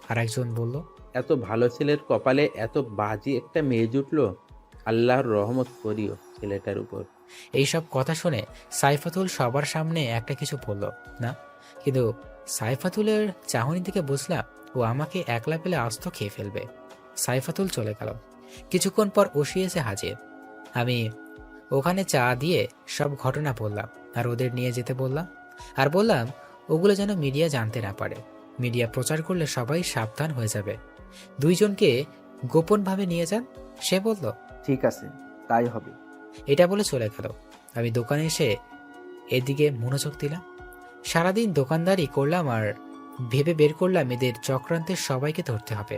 আর একজন বলল, এত ভালো ছেলের কপালে এত বাজে একটা মেয়ে জুটলো। আল্লাহর রহমত করিও ছেলেটার উপর। এইসব কথা শুনে সাইফাতুল সবার সামনে একটা কিছু বলল না, কিন্তু সাইফাতুলের চাহনি থেকে বুঝলাম ও আমাকে একলা পেলে আস্ত খেয়ে ফেলবে। সাইফাতুল চলে গেল। কিছুক্ষণ পর ওসি এসে হাজির। আমি ওখানে চা দিয়ে সব ঘটনা বললাম আর ওদের নিয়ে যেতে বললাম, আর বললাম ওগুলো যেন মিডিয়া জানতে না পারে। মিডিয়া প্রচার করলে সবাই সাবধান হয়ে যাবে। 2 জনকে গোপনভাবে নিয়ে যান। সে বলল, ঠিক আছে, তাই হবে। এটা বলে চলে গেল। আমি দোকানে এসে এদিকে মনোযোগ দিলাম। সারাদিন দোকানদারি করলাম আর ভেবে বের করলাম এদের চক্রান্তের সবাইকে ধরতে হবে।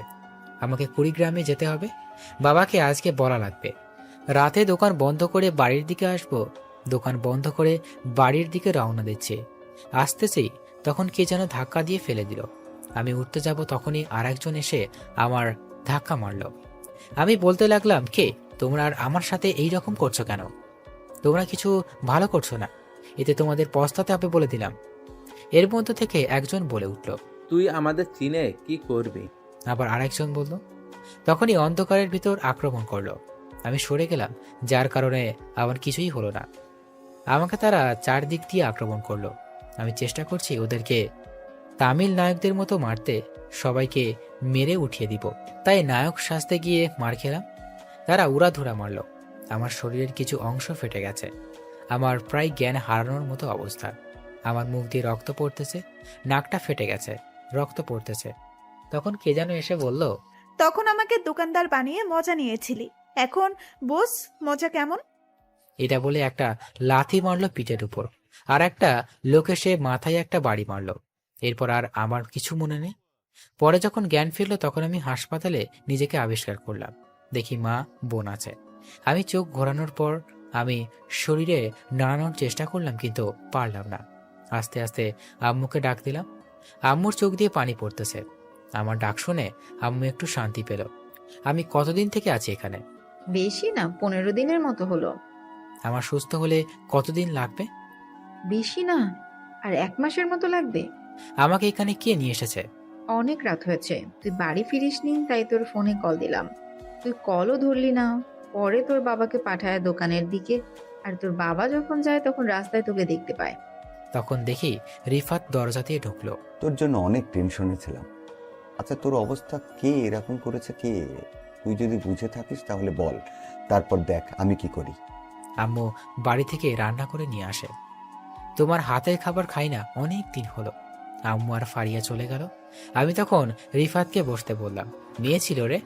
আমাকে কুড়িগ্রামে যেতে হবে। বাবাকে আজকে বলা লাগবে। রাতে দোকান বন্ধ করে বাড়ির দিকে আসবো। দোকান বন্ধ করে বাড়ির দিকে রওনা দিচ্ছি। আসতেছি তখন কে যেন ধাক্কা দিয়ে ফেলে দিল। আমি উঠতে যাব তখনই আর একজন এসে আমার ধাক্কা মারল। আমি বলতে লাগলাম, কে তোমরা আর আমার সাথে এই রকম করছো কেন? তোমরা কিছু ভালো করছো না, এতে তোমাদের পস্তাতে হবে বলে দিলাম। এর মধ্যে থেকে একজন বলে উঠল, তুই আমাদের চিনে কি করবি? আবার আরেকজন বলল। তখনই অন্ধকারের ভিতর আক্রমণ করলো। আমি সরে গেলাম, যার কারণে আমার কিছুই হলো না। আমাকে তারা 4 দিক দিয়ে আক্রমণ করলো। আমি চেষ্টা করছি ওদেরকে তামিল নায়কদের মতো মারতে, সবাইকে মেরে উঠিয়ে দিব। তাই নায়ক সাজতে গিয়ে মার খেলাম। তারা উড়াধুরা মারল। আমার শরীরের কিছু অংশ ফেটে গেছে। আমার প্রায় জ্ঞান হারানোর মতো অবস্থা। আমার মুখ দিয়ে রক্ত পড়তেছে, নাকটা ফেটে গেছে। রক্ত পড়তেছে। তখন কে যেন এসে বলল, তখন আমাকে দোকানদার বানিয়ে মজা নিয়েছিলি, এখন বস মজা কেমন? এটা বলে একটা লাথি মারলো পিঠের উপর, আর একটা লোক এসে মাথায় একটা বাড়ি মারলো। এরপর আর আমার কিছু মনে নেই। পরে যখন জ্ঞান ফিরল তখন আমি হাসপাতালে নিজেকে আবিষ্কার করলাম। দেখি মা, বোন আছে। আমি চোখ ঘোরানোর পর আমি শরীরে নাড়ানোর চেষ্টা করলাম, কিন্তু পারলাম না। আস্তে আস্তে আম্মুকে ডাক দিলাম। আম্মুর চোখ দিয়ে পানি পড়তেছে। আমার ডাক শুনে আম্মু একটু শান্তি পেল। আমি কতদিন থেকে আছি এখানে? বেশি না, 15 দিনের মতো হলো। আমার সুস্থ হলে কতদিন লাগবে? বেশি না, আর 1 মাসের মতো লাগবে। আমাকে এখানে কে নিয়ে এসেছে? অনেক রাত হয়েছে, তুই বাড়ি ফিরিসনি, তাই তোর ফোনে কল দিলাম। তুই কলও ধরলি না। পরে তোর বাবাকে পাঠায় দোকানের দিকে, আর তোর বাবা যখন যায় তখন রাস্তায় তোকে দেখতে পায়। তখন দেখি রিফাত দরজা দিয়ে ঢুকলো। তোর জন্য অনেক টেনশনে ছিলাম। আচ্ছা, তোর অবস্থা কে এরকম করেছে? কে? তুই যদি বুঝে থাকিস তাহলে বল, তারপর দেখ আমি কি করি। আম্মু বাড়ি থেকে রান্না করে নিয়ে আসে। তোমার হাতের খাবার খাই না অনেক দিন হলো। আম্মু আর ফারিয়া চলে গেল। আমি তখন রিফাতকে বসতে বললাম। মেয়ে ছিল রে,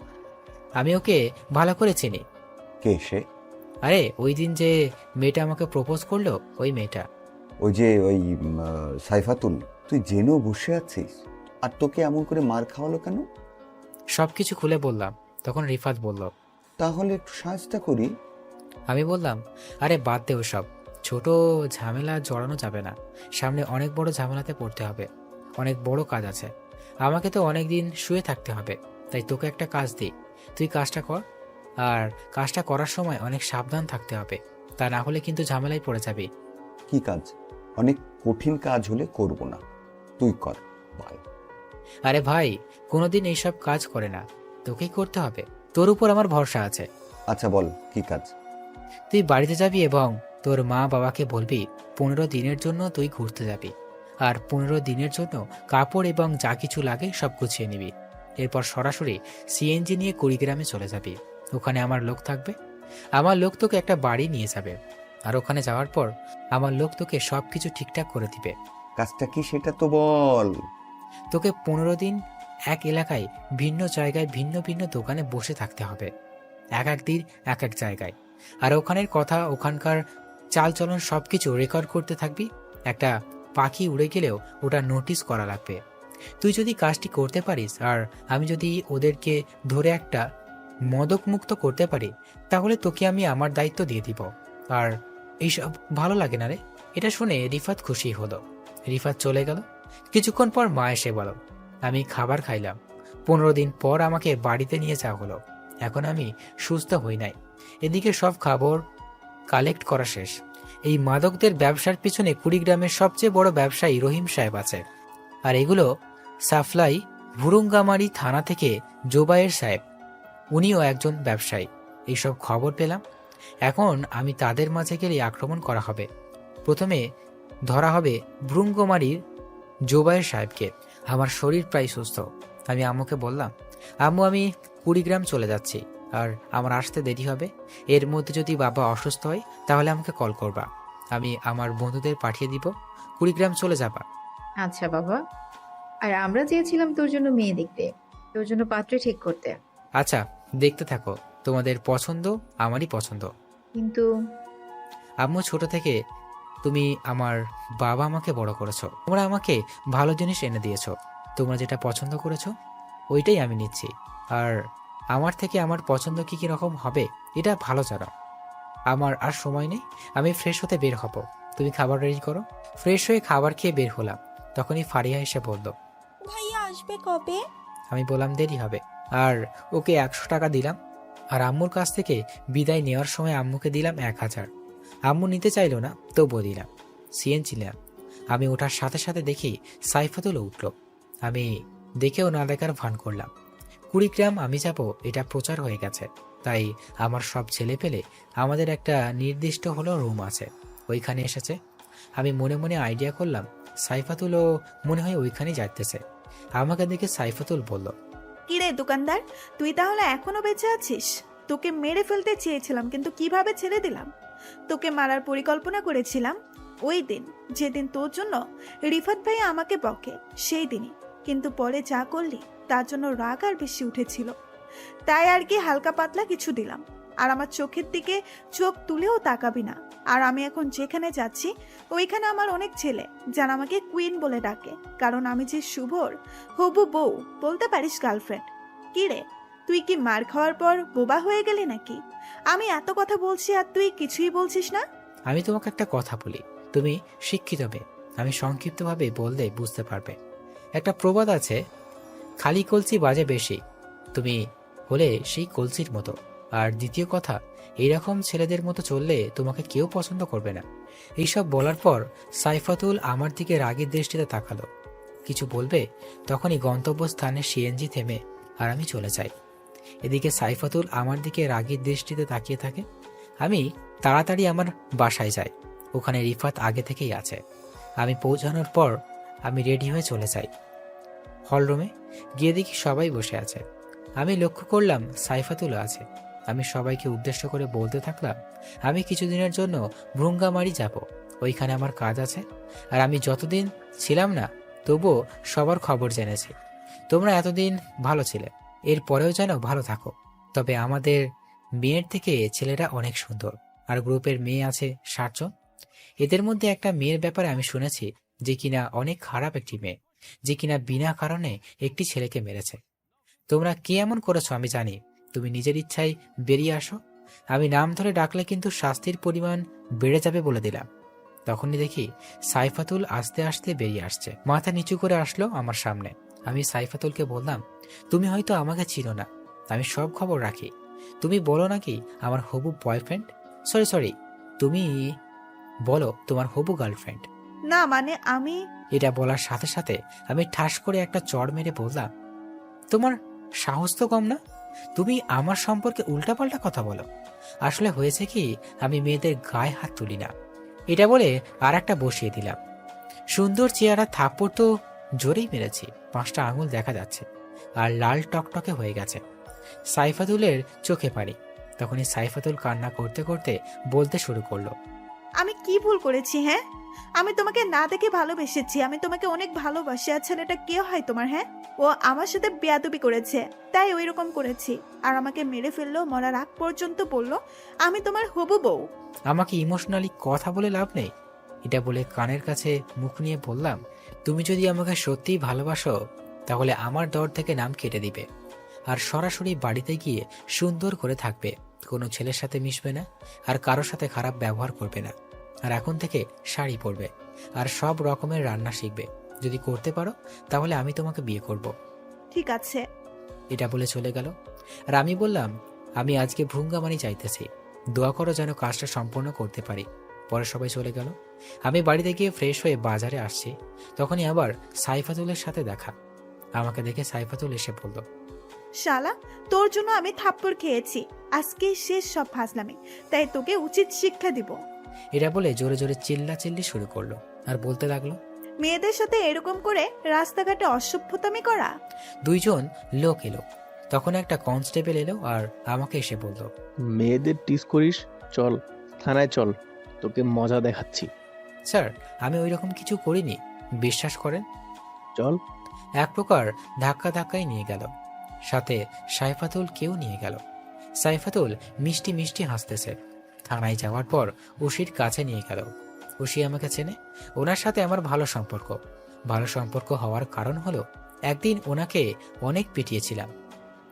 আমি ওকে ভালো করে চিনি। কে সে? আরে ওই দিন যে মেয়েটা আমাকে প্রপোজ করলো, ওই মেয়েটা। ওই যে ওই সাইফাতুল? তুই জেনেও বসে আছিস? আর তোকে এমন করে মার খাওয়ালো কেন? সবকিছু খুলে বললাম। তখন রিফাত বলল, তাহলে একটু সাহায্য করি। আমি বললাম, আরে বাদ দে ওসব, ছোট ঝামেলা জড়ানো যাবে না। সামনে অনেক বড় ঝামেলাতে পড়তে হবে, অনেক বড় কাজ আছে। আমাকে তো অনেক দিন শুয়ে থাকতে হবে, তাই তোকে একটা কাজ দিই, তুই কাজটা কর। আর কাজটা করার সময় অনেক সাবধান থাকতে হবে, তা না হলে কিন্তু ঝামেলায় পড়ে যাবি। কি কাজ? অনেক কঠিন কাজ হলে করব না, তুই কর ভাই। আরে ভাই, কোনোদিন এইসব কাজ করে না, তোকেই করতে হবে, তোর উপর আমার ভরসা আছে। আচ্ছা বল, কি কাজ? তুই বাড়িতে যাবি এবং তোর মা বাবাকে বলবি 15 দিনের জন্য তুই ঘুরতে যাবি, আর 15 দিনের জন্য কাপড় এবং যা কিছু লাগে সব গুছিয়ে নিবি। এরপর সরাসরি সিএনজি নিয়ে কুড়িগ্রামে চলে যাবি। ওখানে আমার লোক থাকবে। আমার লোক তোকে একটা বাড়ি নিয়ে যাবে, আর ওখানে যাওয়ার পর আমার লোক তোকে সব কিছু ঠিকঠাক করে দিবে। কাজটা কি সেটা তো বল। তোকে 15 দিন এক এলাকায় ভিন্ন জায়গায় ভিন্ন ভিন্ন দোকানে বসে থাকতে হবে, এক এক দিন এক এক জায়গায়। আর ওখানের কথা, ওখানকার চালচলন সবকিছু রেকর্ড করতে থাকবি। একটা পাখি উড়ে গেলেও ওটা নোটিস করা লাগবে। তুই যদি কাজটি করতে পারিস, আর আমি যদি ওদেরকে ধরে একটা মদক মুক্ত করতে পারি, তাহলে তোকে আমি আমার দায়িত্ব দিয়ে দিব। আর এইসব ভালো লাগে না রে? এটা শুনে রিফাত খুশি হলো। রিফাত চলে গেল। কিছুক্ষণ পর মা এসে বলো, আমি খাবার খাইলাম। 15 দিন পর আমাকে বাড়িতে নিয়ে যাওয়া হলো। এখন আমি সুস্থ হই নাই। এদিকে সব খবর কালেক্ট করা শেষ। এই মাদকদের ব্যবসার পিছনে কুড়িগ্রামের সবচেয়ে বড় ব্যবসায়ী রহিম সাহেব আছে, আর এগুলো সাপ্লাই ভুরুঙ্গামারি থানা থেকে জোবায়ের সাহেব, উনিও একজন ব্যবসায়ী। এইসব খবর পেলাম। এখন আমি তাদের মাঝে গেলে আক্রমণ করা হবে। প্রথমে ধরা হবে ভ্রুঙ্গমারির জোবায়ের সাহেবকে। আমার শরীর প্রায় সুস্থ। আমি আম্মুকে বললাম, আম্মু আমি কুড়িগ্রাম চলে যাচ্ছি, আর আমার আসতে দেরি হবে। এর মধ্যে যদি বাবা অসুস্থ হয় তাহলে আমাকে কল করবা, আমি আমার বন্ধুদের পাঠিয়ে দিব, কুড়িগ্রাম চলে যাবা। আচ্ছা বাবা, আর আমরা চেয়েছিলাম তোর জন্য মেয়ে দেখতে, তোর জন্য পাত্রী ঠিক করতে। আচ্ছা, দেখতে থাকো, তোমাদের পছন্দ আমারই পছন্দ। কিন্তু আম্মু, ছোট থেকে তুমি আমার বাবা আমাকে বড় করেছো, তোমরা আমাকে ভালো জিনিস এনে দিয়েছো। তোমরা যেটা পছন্দ করেছো ওইটাই আমি নিচ্ছি। আর আমার থেকে আমার পছন্দ কি রকম হবে এটা ভালো জানো। আমার আর সময় নেই, আমি ফ্রেশ হতে বের হব। তুমি খাবার রেডি করো। ফ্রেশ হয়ে খাবার খেয়ে বের হলাম। তখনই ফারিয়া এসে বলল, ভাইয়া আসবে কবে? আমি বললাম দেরি হবে। আর ওকে 100 টাকা দিলাম। আর আম্মুর কাছ থেকে বিদায় নেওয়ার সময় আম্মুকে দিলাম 1000। আম্মু নিতে চাইলো না, তবুও দিলাম। সিএনজি নিলাম। আমি ওঠার সাথে সাথে দেখি সাইফাতুল উঠল। আমি দেখেও না দেখার ভান করলাম। কুড়িগ্রাম আমি যাব এটা প্রচার হয়ে গেছে, তাই আমার সব ছেলে পেলে আমাদের একটা নির্দিষ্ট হলো রুম আছে, ওইখানে এসেছে। আমি মনে মনে আইডিয়া করলাম সাইফাতুলও মনে হয় ওইখানেই যাইতেছে। আমাকে দেখে সাইফাতুল বলল, কিরে দোকানদার, তুই তাহলে এখনো বেঁচে আছিস? তোকে মেরে ফেলতে চেয়েছিলাম, কিন্তু কিভাবে ছেড়ে দিলাম। তোকে মারার পরিকল্পনা করেছিলাম ওই দিন, যেদিন তোর জন্য রিফাত ভাই আমাকে বকে। সেই দিনই কিন্তু পরে যা করলি তার জন্য রাগ আর বেশি উঠেছিল, তাই আর কি হালকা পাতলা কিছু দিলাম। আর আমার চোখের দিকে চোখ তুলেও তাকাবি না। আর আমি এখন যেখানে যাচ্ছি ওইখানে আমার অনেক ছেলে যারা আমাকে কুইন বলে ডাকে, কারণ আমি যে শুভর হবু বউ, বলতে পারিস গার্লফ্রেন্ড। কি রে, তুই কি মার খাওয়ার পর বোবা হয়ে গেলি নাকি? আমি এত কথা বলছি আর তুই কিছুই বলছিস না। আমি তোমাকে একটা কথা বলি, তুমি শিক্ষিত মেয়ে, আমি সংক্ষিপ্তভাবে বললে বুঝতে পারবে। একটা প্রবাদ আছে, খালি কলসি বাজে বেশি, তুমি হলে সেই কলসির মতো। আর দ্বিতীয় কথা, এইরকম ছেলেদের মতো চললে তোমাকে কেউ পছন্দ করবে না। এইসব বলার পর সাইফাতুল আমার দিকে রাগের দৃষ্টিতে তাকালো। কিছু বলবে তখনই গন্তব্যস্থানে সিএনজি থেমে আর আমি চলে যাই। এদিকে সাইফাতুল আমার দিকে রাগের দৃষ্টিতে তাকিয়ে থাকে। আমি তাড়াতাড়ি আমার বাসায় যাই, ওখানে রিফাত আগে থেকেই আছে। আমি পৌঁছানোর পর আমি রেডি হয়ে চলে যাই হলরুমে। গিয়ে দেখি সবাই বসে আছে। আমি লক্ষ্য করলাম সাইফাতুলও আছে। আমি সবাইকে উদ্দেশ্য করে বলতে থাকলাম, আমি কিছুদিনের জন্য ভ্রুঙ্গামারি যাব, ওইখানে আমার কাজ আছে। আর আমি যতদিন ছিলাম না তবুও সবার খবর জেনেছি। তোমরা এতদিন ভালো ছিলে, এর পরেও যেন ভালো থাকো। তবে আমাদের মেয়ের থেকে ছেলেরা অনেক সুন্দর, আর গ্রুপের মেয়ে আছে 60 জন। এদের মধ্যে একটা মেয়ের ব্যাপারে আমি শুনেছি যে কিনা অনেক খারাপ একটি মেয়ে, যে কিনা বিনা কারণে একটি ছেলেকে মেরেছে। তোমরা কে এমন করেছো আমি জানি, তুমি নিজের ইচ্ছায় বেরিয়ে আসো। আমি নাম ধরে ডাকলে কিন্তু শাস্তির পরিমাণ বেড়ে যাবে বলে দিলাম। তখনই দেখি সাইফাতুল আস্তে আস্তে বেরিয়ে আসছে, মাথা নিচু করে আসলো আমার সামনে। আমি সাইফাতুলকে বললাম, তুমি হয়তো আমাকে চিনো না, আমি সব খবর রাখি। তুমি বলো নাকি আমার হবু বয়ফ্রেন্ড, সরি তুমি বলো তোমার হবু গার্লফ্রেন্ড। না মানে আমি এটা বলার সাথে সাথে আমি ঠাস করে একটা চড় মেরে বললাম, তোমার সাহস তো কম না, তুমি আমার সম্পর্কে উল্টাপাল্টা কথা বলো। আসলে হয়েছে কি, আমি মেয়েদের গায়ে হাত তুলি না। এটা বলে আর একটা বসিয়ে দিলাম। সুন্দর চেহারা, থাপ্পড় তো জোরেই মেরেছি, 5টা আঙুল দেখা যাচ্ছে আর লাল টকটকে হয়ে গেছে। সাইফাতুলের চোখে পানি। তখনই সাইফাতুল কান্না করতে করতে বলতে শুরু করলো, আমি কি ভুল করেছি? হ্যাঁ, আমি তোমাকে না দেখে ভালোবেসেছি, আমি তোমাকে অনেক ভালোবাসি। আর ছেলেটা কে হয় তোমার? হ্যাঁ, ও আমার সাথে বেয়াদবি করেছে, তাই ওই রকম করেছি। আর আমাকে মেরে ফেললো, মরার আগ পর্যন্ত বললো আমি তোমার হবু বউ। আমাকে ইমোশনালি কথা বলে লাভ নেই। এটা বলে কানের কাছে মুখ নিয়ে বললাম, তুমি যদি আমাকে সত্যিই ভালোবাসো তাহলে আমার দর থেকে নাম কেটে দিবে আর সরাসরি বাড়িতে গিয়ে সুন্দর করে থাকবে, কোনো ছেলের সাথে মিশবে না আর কারোর সাথে খারাপ ব্যবহার করবে না। আর এখন থেকে শাড়ি পরবে আর সব রকমের রান্না শিখবে। যদি করতে পারো তাহলে আমি তোমাকে বিয়ে করব। ঠিক আছে। এটা বলে চলে গেল। আর আমি বললাম, আমি আজকে ভ্রুঙ্গামারি চাইতেছি, দোয়া করো যেন কাজটা সম্পূর্ণ করতে পারি। পরে সবাই চলে গেল। আমি বাড়িতে গিয়ে ফ্রেশ হয়ে বাজারে আসছি, তখনই আবার সাইফাতুলের সাথে দেখা। আমাকে দেখে সাইফাতুল এসে বলল, শালা, তোর জন্য আমি থাপ্পড় খেয়েছি, আজকে শেষ সব ফাজলামি, তাই তোকে উচিত শিক্ষা দিব। এটা বলে জোরে জোরে চিল্লাচিল্লি শুরু করলো আর বলতে লাগলো, মেয়েদের সাথে এরকম করে রাস্তাঘাটে অসভ্যতামি করা। 2 জন লোক এলো। তখন একটা কনস্টেবল এলো আর আমাকে এসে বলল, মেয়েদের টিস করিস, চল থানায় চল, তোকে মজা দেখাচ্ছি। স্যার আমি ওই রকম কিছু করিনি, বিশ্বাস করেন। চল। এক প্রকার ধাক্কা ধাক্কাই নিয়ে গেল, সাথে সাইফাতুল কেউ নিয়ে গেল। সাইফাতুল মিষ্টি মিষ্টি হাসতেছে। থানায় যাওয়ার পর উশির কাছে নিয়ে গেল। উশি আমাকে চেনে, ওনার সাথে আমার ভালো সম্পর্ক। ভালো সম্পর্ক হওয়ার কারণ হলো একদিন ওনাকে অনেক পিটিয়েছিলাম,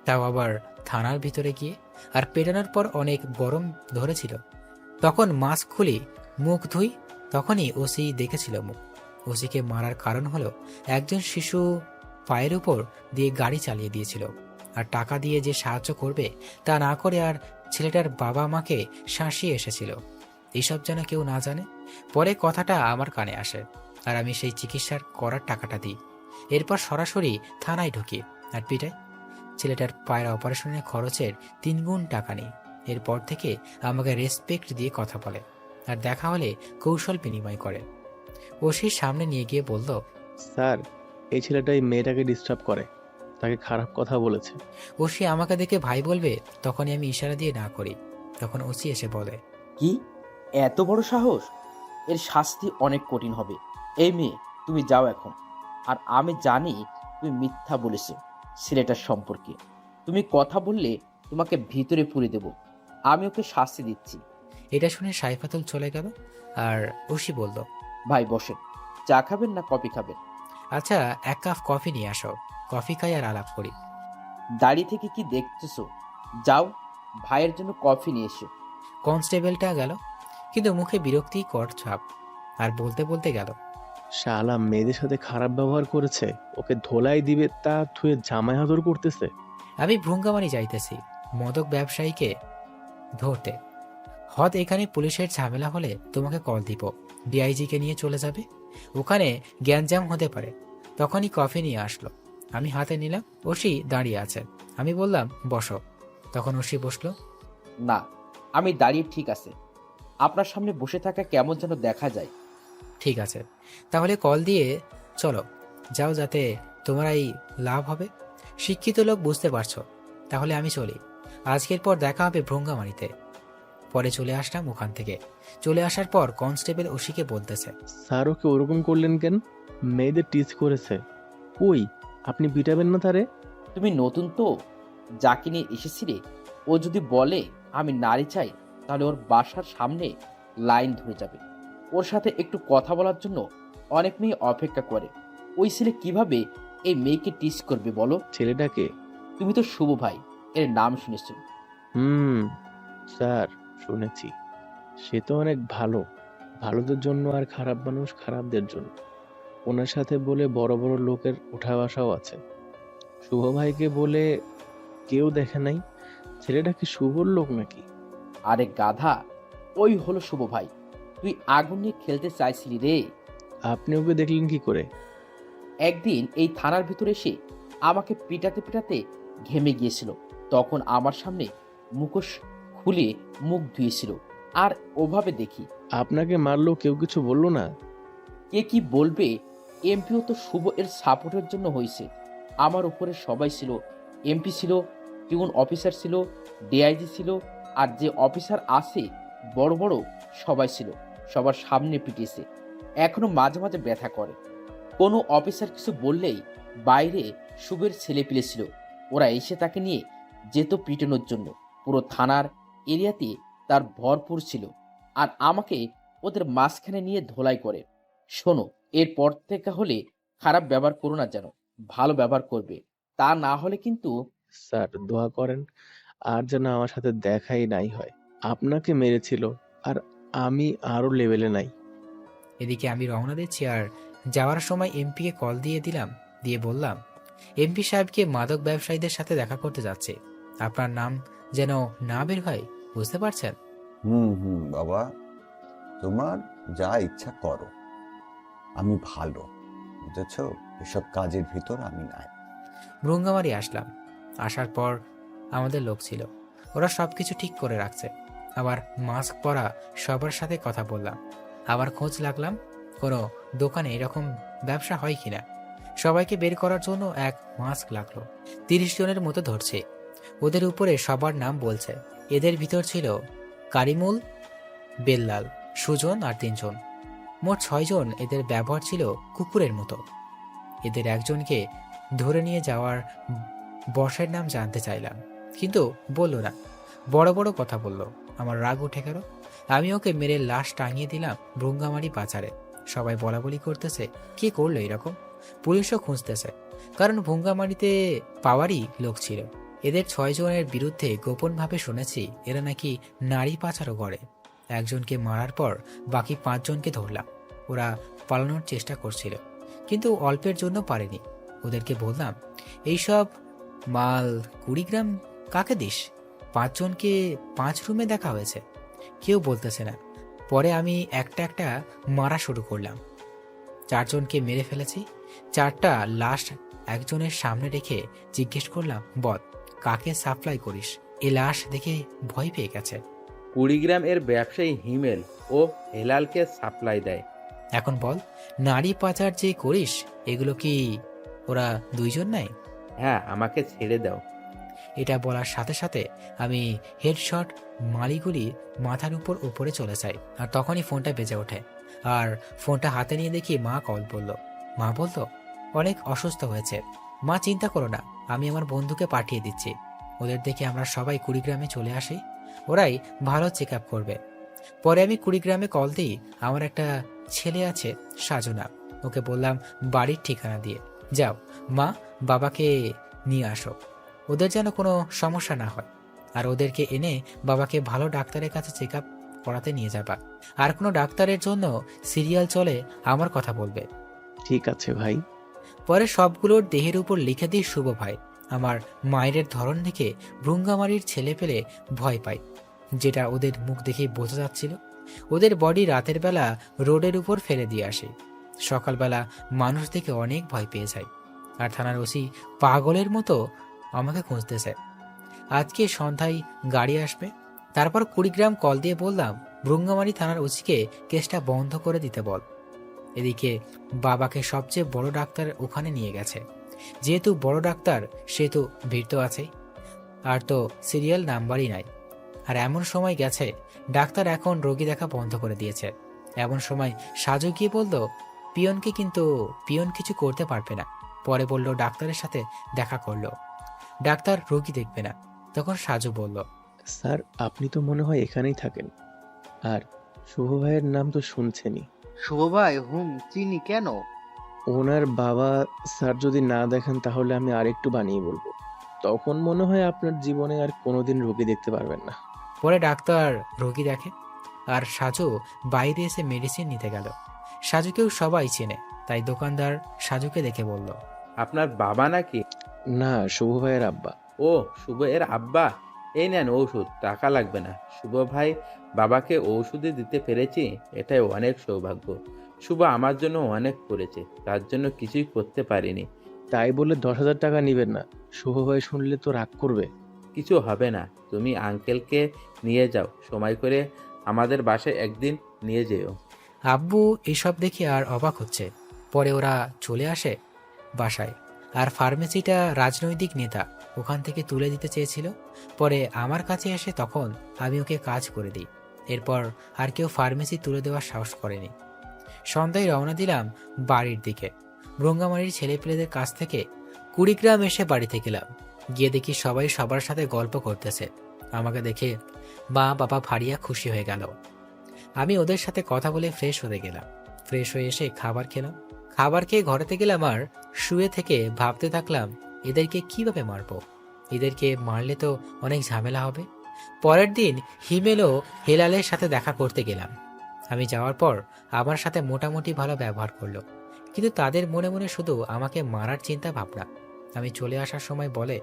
তাও আবার থানার ভিতরে গিয়ে। আর পেটানোর পর অনেক গরম ধরেছিল, তখন মাস্ক খুলি মুখ ধুই, তখনই ওসি দেখেছিল মুখ। ওসিকে মারার কারণ হলো একজন শিশু পায়ের উপর দিয়ে গাড়ি চালিয়ে দিয়েছিল, আর টাকা দিয়ে যে সাহায্য করবে তা না করে আর ছেলেটার বাবা মাকে শাসিয়ে এসেছিল। এইসব যেন কেউ না জানে। পরে কথাটা আমার কানে আসে আর আমি সেই চিকিৎসার করার টাকাটা দিই। এরপর সরাসরি থানায় ঢুকি আর পিটাই। ছেলেটার পায়ের অপারেশনের খরচের 3 গুণ টাকা নেই। এরপর থেকে আমাকে রেসপেক্ট দিয়ে কথা বলে আর দেখা হলে কৌশল বিনিময় করে। ওসির সামনে নিয়ে গিয়ে বলল, স্যার, এই ছেলেটা এই মেয়েটাকে ডিস্টার্ব করে, তাকে খারাপ কথা বলেছে। ওসি আমাকে দেখে ভাই বলবে, তখনই আমি ইশারা দিয়ে না করি। তখন ওসি এসে বলে, কি এত বড় সাহস? এর শাস্তি অনেক কঠিন হবে। এই মেয়ে, তুমি যাও এখন। আর আমি জানি তুমি মিথ্যা বলেছো ছেলেটার সম্পর্কে। তুমি কথা বললে তোমাকে ভিতরে পুরে দেব। আমি ওকে শাস্তি দিচ্ছি। এটা শুনে সাইফাতুল চলে গেল আর ওসি বলল, ভাই বসেন, চা খাবেন না কফি খাবেন? আচ্ছা 1 কাপ কফি নিয়ে আসো, কফি খাই আর আলাপ করি। দাড়ি থেকে কি দেখতেছো? যাও ভাইয়ের জন্য কফি নিয়ে এসো। কনস্টেবলটা গেল, কিন্তু মুখে বিরক্তিকর ছাপ, আর বলতে বলতে গেল, শালা মেয়েদের সাথে খারাপ ব্যবহার করেছে, ওকে ধোলাই দিবে তা থুয়ে জামাই আদর করতেছে। আমি ভ্রুঙ্গামারি যাইতেছি মদক ব্যবসায়ীকে ধরতে। এখানে পুলিশের ঝামেলা হলে তোমাকে কল দিব, ডিআইজিকে নিয়ে চলে যাবে, ওখানে গ্যাঞ্জাম হতে পারে। তখনই কফি নিয়ে আসলো, আমি হাতে নিলাম, ওসি দাঁড়িয়ে আছে। আমি বললাম বসো, তখন ওসি বসলো। না, আমি দাঁড়িয়ে ঠিক আছে, আপনার সামনে বসে থাকা কেমন যেন দেখা যায়। ঠিক আছে, তাহলে কল দিয়ে চলো, যাও, যাতে তোমারই লাভ হবে। শিক্ষিত লোক, বুঝতে পারছো। তাহলে আমি চলি, আজকের পর দেখা হবে ভ্রঙ্গামারিতে। পরে চলে আসলাম ওখান থেকে। চলে আসার পর কনস্টেবল ওসিকে বলতেছে, স্যার ওকে ওরকম করলেন কেন? মেয়েদের টিচ করেছে, ওই আপনি পিটাবেন না তারে? তুমি নতুন তো, যাকে নিয়ে এসেছিলে, ও যদি বলে আমি নারী চাই, তাহলে ওর বাসার সামনে লাইন ধরে যাবে। ওর সাথে একটু কথা বলার জন্য অনেক মেয়ে অপেক্ষা করে। ওই ছেলে কিভাবে এই মেয়েকে টিচ করবে বলো? ছেলেটাকে? তুমি তো শুভ ভাই এর নাম শুনেছো। স্যার শুনেছি, সে তো অনেক ভালো, ভালোদের জন্য, আর খারাপ মানুষ খারাপদের জন্য। ওনার সাথে বলে বড় বড় লোকের উঠা বসাও আছে। শুভ ভাইকে বলে কেউ দেখে নাই? ছেলেটা কি শুভর লোক নাকি? আরে গাধা, ওই হলো শুভ ভাই। তুই আগুন নিয়ে খেলতে চাইছিলি রে। আপনি ওকে দেখলেন কি করে? একদিন এই থানার ভিতরে এসে আমাকে পিটাতে পিটাতে ঘেমে গিয়েছিল, তখন আমার সামনে মুখোশ খুলে মুখ ধুয়েছিল, আর ওভাবে দেখি। আপনাকে মারলো, কেউ কিছু বললো না? কে কি বলবে, এমপিও তো শুভ এর সাপোর্টের জন্য হয়েছে। আমার উপরে সবাই ছিল, এমপি ছিল, টিউন অফিসার ছিল, ডিআইজি ছিল, আর যে অফিসার আছে বড় বড় সবাই ছিল। সবার সামনে পিটিয়েছে, এখনো মাঝে মাঝে ব্যথা করে। কোনো অফিসার কিছু বললেই বাইরে শুভের ছেলে পিলে ছিল, ওরা এসে তাকে নিয়ে যেত পিটানোর জন্য। পুরো থানার এরিয়াতে তার ভরপুর ছিল, আর আমাকে ওদের মাঝখানে নিয়ে ধোলাই করে। শোনো, এরপর থেকে হলে খারাপ ব্যবহার করো না, যেন ভালো ব্যবহার করবে, তা না হলে কিন্তু। স্যার দোয়া করেন আর যেন আমার সাথে দেখাই নাই হয়। আপনাকে মেরেছিল, আর আমি আরো লেভেলে নাই। এদিকে আমি রওনা দিচ্ছি, আর যাওয়ার সময় এমপিকে কল দিয়ে দিলাম, দিয়ে বললাম, এমপি সাহেবকে মাদক ব্যবসায়ীদের সাথে দেখা করতে যাচ্ছে, আপনার নাম যেন না বের হয়, বুঝতে পারছেন? বাবা, তোমার যা ইচ্ছা করো, আমি ভালো, বুঝেছ? এসব কাজের ভিতর আমি নাই। ভ্রঙ্গামারি আসলাম, আসার পর আমাদের লোক ছিল, ওরা সবকিছু ঠিক করে রাখছে। আবার মাস্ক পরা সবার সাথে কথা বললাম, আবার খোঁজ লাগলাম কোনো দোকানে এরকম ব্যবসা হয় কিনা। সবাইকে বের করার জন্য এক মাস্ক লাগলো, 30 জনের মতো ধরছে, ওদের উপরে সবার নাম বলছে। এদের ভিতর ছিল কারিমুল, বেল্লাল, সুজন আর 3 জন, মোট 6 জন। এদের ব্যবহার ছিল কুকুরের মতো। এদের একজনকে ধরে নিয়ে যাওয়ার বসের নাম জানতে চাইলাম, কিন্তু বলল না, বড় বড় কথা বলল। আমার রাগ উঠে গেল, আমি ওকে মেরে লাশ টাঙিয়ে দিলাম ভ্রঙ্গামারি বাজারে। সবাই বলাবলি করতেছে, কে করলো এরকম? পুলিশও খুঁজতেছে, কারণ ভ্রঙ্গামারিতে পাওয়ারই লোক ছিল। এদের 6 জনের বিরুদ্ধে গোপনভাবে শুনেছি এরা নাকি নারী পাচারও করে। একজনকে মারার পর বাকি 5 জনকে ধরলাম। ওরা পালানোর চেষ্টা করছিল, কিন্তু অল্পের জন্য পারেনি। ওদেরকে বললাম, এইসব মাল 20 গ্রাম কাকে দিস? 5 জনকে 5 রুমে দেখা হয়েছে, কেউ বলতেছে না। পরে আমি একটা একটা মারা শুরু করলাম। 4 জনকে মেরে ফেলেছি। 4টা লাশ একজনের সামনে রেখে জিজ্ঞেস করলাম, বল কাকে সাপ্লাই করিস? এ লাশ দেখে ভয় পেয়ে গেছে। 20 গ্রাম এর ব্যবসায়ী হিমেল ও হেলালকে সাপ্লাই দেয়। এখন বল, নারী পাচার যে করিস, এগুলো কি ওরা 2 জন নাই? হ্যাঁ, আমাকে ছেড়ে দাও। এটা বলার সাথে সাথে আমি হেডশট মালিগুলি মাথার উপরে চলে যাই, আর তখনই ফোনটা বেজে ওঠে। আর ফোনটা হাতে নিয়ে দেখি মা কল বলল। মা বলল, অনেক অসুস্থ হয়েছে, মা চিন্তা করো না, আমি আমার বন্ধুকে পাঠিয়ে দিচ্ছি। ওদের দেখে আমরা সবাই কুড়িগ্রামে চলে আসি, ওরাই ভালো চেক আপ করবে। পরে আমি কুড়িগ্রামে কল দিই। আমার একটা ছেলে আছে সাজনা, ওকে বললাম বাড়ির ঠিকানা দিয়ে যাও, মা বাবাকে নিয়ে আসো, ওদের যেন কোনো সমস্যা না হয়, আর ওদেরকে এনে বাবাকে ভালো ডাক্তারের কাছে চেক আপ করাতে নিয়ে যাবা। আর কোনো ডাক্তারের জন্য সিরিয়াল চলে আমার কথা বলবে। ঠিক আছে ভাই। পরে সবগুলোর দেহের উপর লিখে দিই শুভ ভাই। আমার মায়ের ধরন দেখে ভ্রুঙ্গামারির ছেলে পেলে ভয় পায়, যেটা ওদের মুখ দেখেই বোঝা যাচ্ছিল। ওদের বডি রাতের বেলা রোডের উপর ফেলে দিয়ে আসে, সকালবেলা মানুষ দেখে অনেক ভয় পেয়ে যায়। আর থানার ওসি পাগলের মতো আমাকে খুঁজতেছে। আজকে সন্ধ্যায় গাড়ি আসবে। তারপর কুড়িগ্রাম কল দিয়ে বললাম ভ্রুঙ্গামারি থানার ওসিকে কেসটা বন্ধ করে দিতে বল। এদিকে বাবাকে সবচেয়ে বড় ডাক্তার ওখানে নিয়ে গেছে, যেহেতু বড় ডাক্তার সেহেতু ভিড় তো আছেই, আর তো সিরিয়াল নাম্বারই নাই। আর এমন সময় গেছে ডাক্তার এখন রোগী দেখা বন্ধ করে দিয়েছে। এমন সময় সাজু গিয়ে বলল পিয়ন কিছু করতে পারবে না। পরে বলল ডাক্তারের সাথে দেখা করলো, ডাক্তার রোগী দেখবে না। তখন সাজু বলল, স্যার আপনি তো মনে হয় এখানেই থাকেন, আর শুভ ভাইয়ের নাম তো শুনছেনই। শুভ ভাই চিনি কেন? ওনার বাবা স্যার যদি না দেখেন তাহলে আমি আরেকটু বানিয়ে বলবো, তখন মনে হয় আপনার জীবনে আর কোনোদিন রোগী দেখতে পারবেন না। পরে ডাক্তার রোগী দেখে, আর সাজু বাইরে এসে মেডিসিন নিতে গেল। সাজুকেও সবাই চেনে, তাই দোকানদার সাজুকে দেখে বলল, আপনার বাবা নাকি? না, শুভ ভাইয়ের আব্বা। ও, শুভ এর আব্বা। এই নেন ঔষধ, টাকা লাগবে না। শুভ ভাই বাবাকে ঔষধই দিতে পেরেছি, এটাই অনেক সৌভাগ্য। শুভ আমার জন্য অনেক করেছে, তার জন্য কিছুই করতে পারিনি। তাই বলে 10,000 টাকা নিবেন না, শুভ ভাই শুনলে তো রাগ করবে। কিছু হবে না, তুমি আঙ্কেলকে নিয়ে যাও, সময় করে আমাদের বাসায় একদিন নিয়ে যেও। আব্বু এসব দেখে আর অবাক হচ্ছে। পরে ওরা চলে আসে বাসায়, আর ফার্মেসিটা রাজনৈতিক নেতা ওখান থেকে তুলে দিতে চেয়েছিল। পরে আমার কাছে এসে তখন আমি ওকে কাজ করে দিই। এরপর আর কেউ ফার্মেসি তুলে দেওয়ার সাহস করেনি। সন্ধ্যায় রওনা দিলাম বাড়ির দিকে। ভ্রঙ্গামারির ছেলেপেলেদের কাছ থেকে কুড়িগ্রাম এসে বাড়িতে গেলাম। গিয়ে দেখি সবাই সবার সাথে গল্প করতেছে। আমাকে দেখে মা বাবা ভারিয়া খুশি হয়ে গেল। আমি ওদের সাথে কথা বলে ফ্রেশ হতে গেলাম। ফ্রেশ হয়ে এসে খাবার খেলাম। খাবার খেয়ে ঘরেতে গেলাম, আর শুয়ে থেকে ভাবতে থাকলাম এদেরকে কিভাবে মারবো। এদেরকে মারলে তো অনেক ঝামেলা হবে। পরের দিন হিমেল ও হেলালের সাথে দেখা করতে গেলাম। আমি যাওয়ার পর আমার সাথে মোটামুটি ভালো ব্যবহার করলো, কিন্তু তাদের মনে মনে শুধু আমাকে মারার চিন্তা ভাবনা। আমি চলে আসার সময় বলে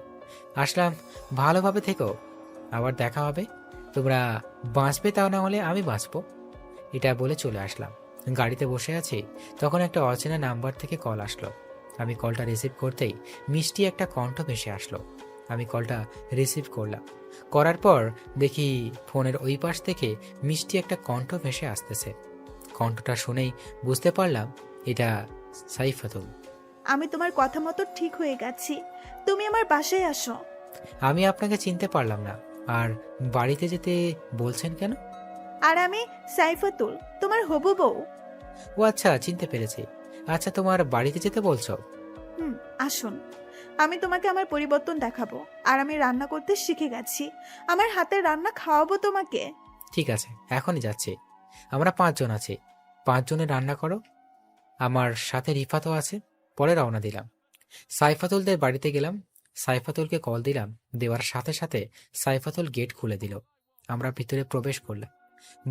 আসলাম, ভালোভাবে থেকো, আবার দেখা হবে, তোমরা বাঁচবে, তাও না হলে আমি বাঁচবো। এটা বলে চলে আসলাম। গাড়িতে বসে আছি, তখন একটা অচেনা নাম্বার থেকে কল আসলো। আমি কলটা রিসিভ করতেই মিষ্টি একটা কণ্ঠ ভেসে আসলো। আমি কলটা রিসিভ করলাম। করার পর দেখি ফোনের ওই পাশ থেকে মিষ্টি একটা কণ্ঠ ভেসে আসতেছে। কণ্ঠটা শুনেই বুঝতে পারলাম এটা সাইফাতুল। আমি তোমার কথা মতো ঠিক হয়ে গেছি, তুমি আমার বাসায় আসো। আমি আপনাকে চিনতে পারলাম না, আর বাড়িতে যেতে বলছেন কেন? আর আমি সাইফাতুল, তোমার হবু বউ। ও আচ্ছা, চিনতে পেরেছি। আচ্ছা, তোমার বাড়িতে যেতে বলছো? আসুন, আমি তোমাকে আমার পরিবর্তন দেখাবো। আর আমি রান্না করতে শিখে গেছি, আমার হাতের রান্না খাওয়াবো তোমাকে। ঠিক আছে, এখনই যাচ্ছি। আমরা 5 জন আছি, 5 জনের রান্না করো। আমার সাথে রিফাতও আছে। পরে রওনা দিলাম। সাইফাতুলদের বাড়িতে গেলাম। সাইফাতুলকে কল দিলাম, দেওয়ার সাথে সাথে সাইফাতুল গেট খুলে দিল। আমরা ভিতরে প্রবেশ করলাম।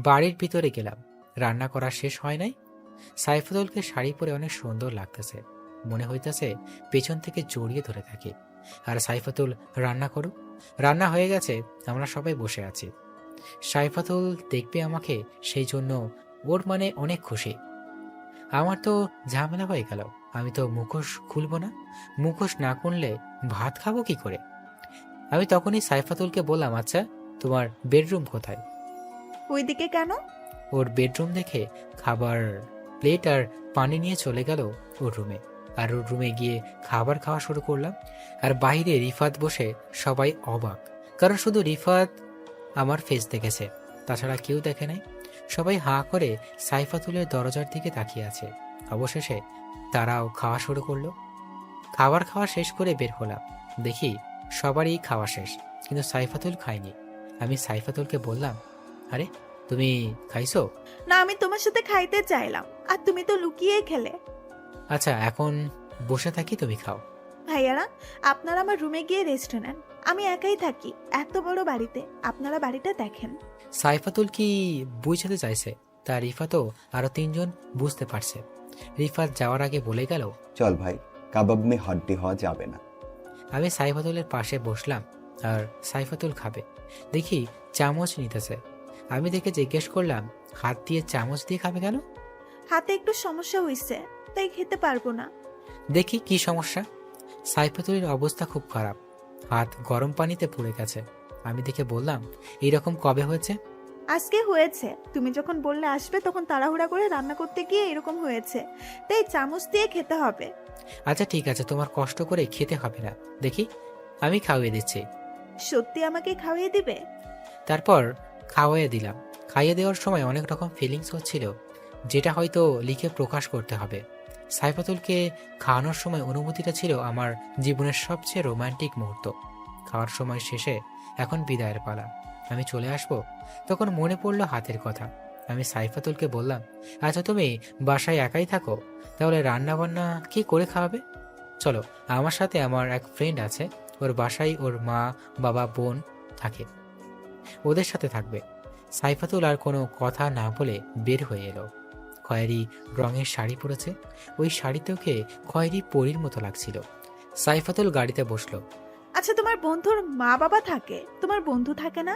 বাড়ির ভিতরে গেলাম। রান্না করা শেষ হয় নাই। সাইফাতুলকে শাড়ি পরে অনেক সুন্দর লাগতেছে, মনে হইতেছে পেছন থেকে জড়িয়ে ধরে থাকি। আর সাইফাতুল রান্না করুক। রান্না হয়ে গেছে, আমরা সবাই বসে আছি। সাইফাতুল দেখবে আমাকে, সেই জন্য ওর মানে অনেক খুশি। আমার তো ঝামেলা হয়ে গেল, আমি তো মুখোশ খুলবো না। মুখোশ না খুললে ভাত খাবো কি করে? আমি তখনই সাইফাতুলকে বললাম, আচ্ছা তোমার বেডরুম কোথায়? ওইদিকে কেন? ওর বেডরুম দেখে খাবার প্লেট আর পানি নিয়ে চলে গেল ওর রুমে। আর ওর রুমে গিয়ে খাবার খাওয়া শুরু করলাম। আর বাইরে রিফাত বসে, সবাই অবাক, কারণ শুধু রিফাত আমার ফেস দেখেছে, তাছাড়া কেউ দেখে নাই। সবাই হাঁ করে সাইফাতুলের দরজার দিকে তাকিয়ে আছে। অবশেষে তারাও খাওয়া শুরু করলো। খাবার খাওয়া শেষ করে বের হলাম। দেখি সবারই খাওয়া শেষ, কিন্তু সাইফাতুল খায়নি। আমি সাইফাতুলকে বললাম, আরে তুমি খাইছো? না, আমি তোমার সাথে খাইতে চাইলাম, আর তুমি তো লুকিয়ে খেলে। আচ্ছা এখন বসে থাকি, তুমি খাও। ভাইয়ারা, আপনারা আমার রুমে গিয়ে রেস্ট নেন। আমি একাই থাকি এত বড় বাড়িতে, আপনারা বাড়িটা দেখেন। সাইফাতুল কি বুঝাতে চাইছে তা রিফাতও আরো 3 জন বুঝতে পারছে। রিফাত যাওয়ার আগে বলে গেল, চল ভাই, কাবাব মে হাড্ডি হওয়া যাবে না। আমি সাইফাতুলের পাশে বসলাম আর সাইফাতুল খাবে। দেখি চামচ নিতেছে। আমি দেখে জিজ্ঞেস করলাম, হাত দিয়ে চামচ দিয়ে খাবে কেন? হাতে একটু সমস্যা হয়েছে, তাই খেতে পারবো না। দেখি কি সমস্যা। সাইফাতুলের অবস্থা খুব খারাপ, হাত গরম পানিতে পুড়ে গেছে। আমি দেখে বললাম, এইরকম কবে হয়েছে? আজকে হয়েছে, তুমি যখন বললে আসবে তখন তাড়াহুড়া করে রান্না করতে গিয়ে এরকম হয়েছে, তাই চামচ দিয়ে খেতে হবে। আচ্ছা ঠিক আছে, তোমার কষ্ট করে খেতে হবে না, দেখি আমি খাওয়িয়ে দিচ্ছি। সত্যি আমাকে খাওয়িয়ে দিবে? তারপর খাওয়াইয়ে দিলাম। খাইয়ে দেওয়ার সময় অনেক রকম ফিলিংস হচ্ছিল, যেটা হয়তো লিখে প্রকাশ করতে হবে। সাইফাতুলকে খাওয়ানোর সময় অনুভূতিটা ছিল আমার জীবনের সবচেয়ে রোমান্টিক মুহূর্ত। খাওয়ার সময় শেষে এখন বিদায়ের পালা। আমি চলে আসব, তখন মনে পড়লো হাতের কথা। আমি সাইফাতুলকে বললাম, আচ্ছা তুমি বাসায় একাই থাকো, তাহলে রান্না বান্না কি করে খাওয়াবে? চলো আমার সাথে, আমার এক ফ্রেন্ড আছে, ওর বাসায় ওর মা বাবা বোন থাকে, ওদের সাথে থাকবে। সাইফাতুল আর কোনো কথা না বলে বের হয়ে এলো। খয়েরি রঙের শাড়ি পরেছে, ওই শাড়িতে ওকে খয়েরি পরীর মতো লাগছিল। সাইফাতুল গাড়িতে বসলো। আচ্ছা, তোমার বন্ধুর মা বাবা থাকে, তোমার বন্ধু থাকে না?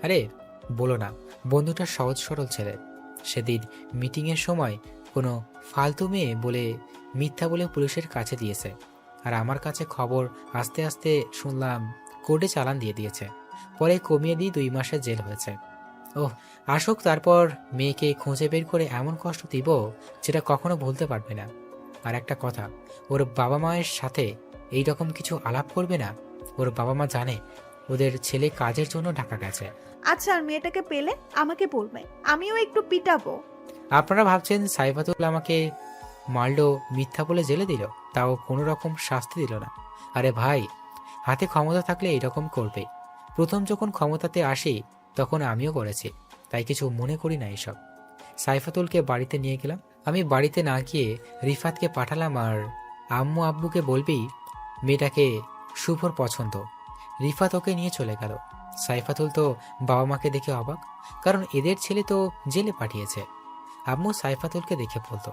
আরে বলো না, বন্ধুটা সহজ সরল ছেলে। সেদিন মিটিংয়ের সময় কোনো ফালতু মেয়ে বলে মিথ্যা বলে পুলিশের কাছে দিয়েছে, আর আমার কাছে খবর আস্তে আস্তে শুনলাম কোর্টে চালান দিয়ে দিয়েছে। পরে কমিয়ে দিয়ে 2 মাসের জেল হয়েছে। ওহ, আসুক, তারপর মেয়েকে খুঁজে বের করে এমন কষ্ট দিব যেটা কখনো ভুলতে পারবে না। আর একটা কথা, ওর বাবা মায়ের সাথে এই রকম কিছু আলাপ করবে না। ওর বাবা মা জানে ওদের ছেলে কাজের জন্য ঢাকা গেছে। আচ্ছা, আর মেয়েটাকে পেলে আমাকে বলবে, আমিও একটু পিটাবো। আপনারা ভাবছেন সাইফাতুল আমাকে মারলো, মিথ্যা বলে জেলে দিল, তাও কোনো রকম শাস্তি দিল না? আরে ভাই, হাতে ক্ষমতা থাকলে এরকম করবে। প্রথম যখন ক্ষমতাতে আসি তখন আমিও করেছি, তাই কিছু মনে করি না এসব। সাইফাতুলকে বাড়িতে নিয়ে গেলাম। আমি বাড়িতে না গিয়ে রিফাতকে পাঠালাম, আর আম্মু আব্বুকে বলবি মেয়েটাকে শুভর পছন্দ। রিফাত ওকে নিয়ে চলে গেল। সাইফাতুল তো বাবা মাকে দেখে অবাক, কারণ এদের ছেলে তো জেলে পাঠিয়েছে। আম্মু সাইফাতুলকে দেখে বলতো,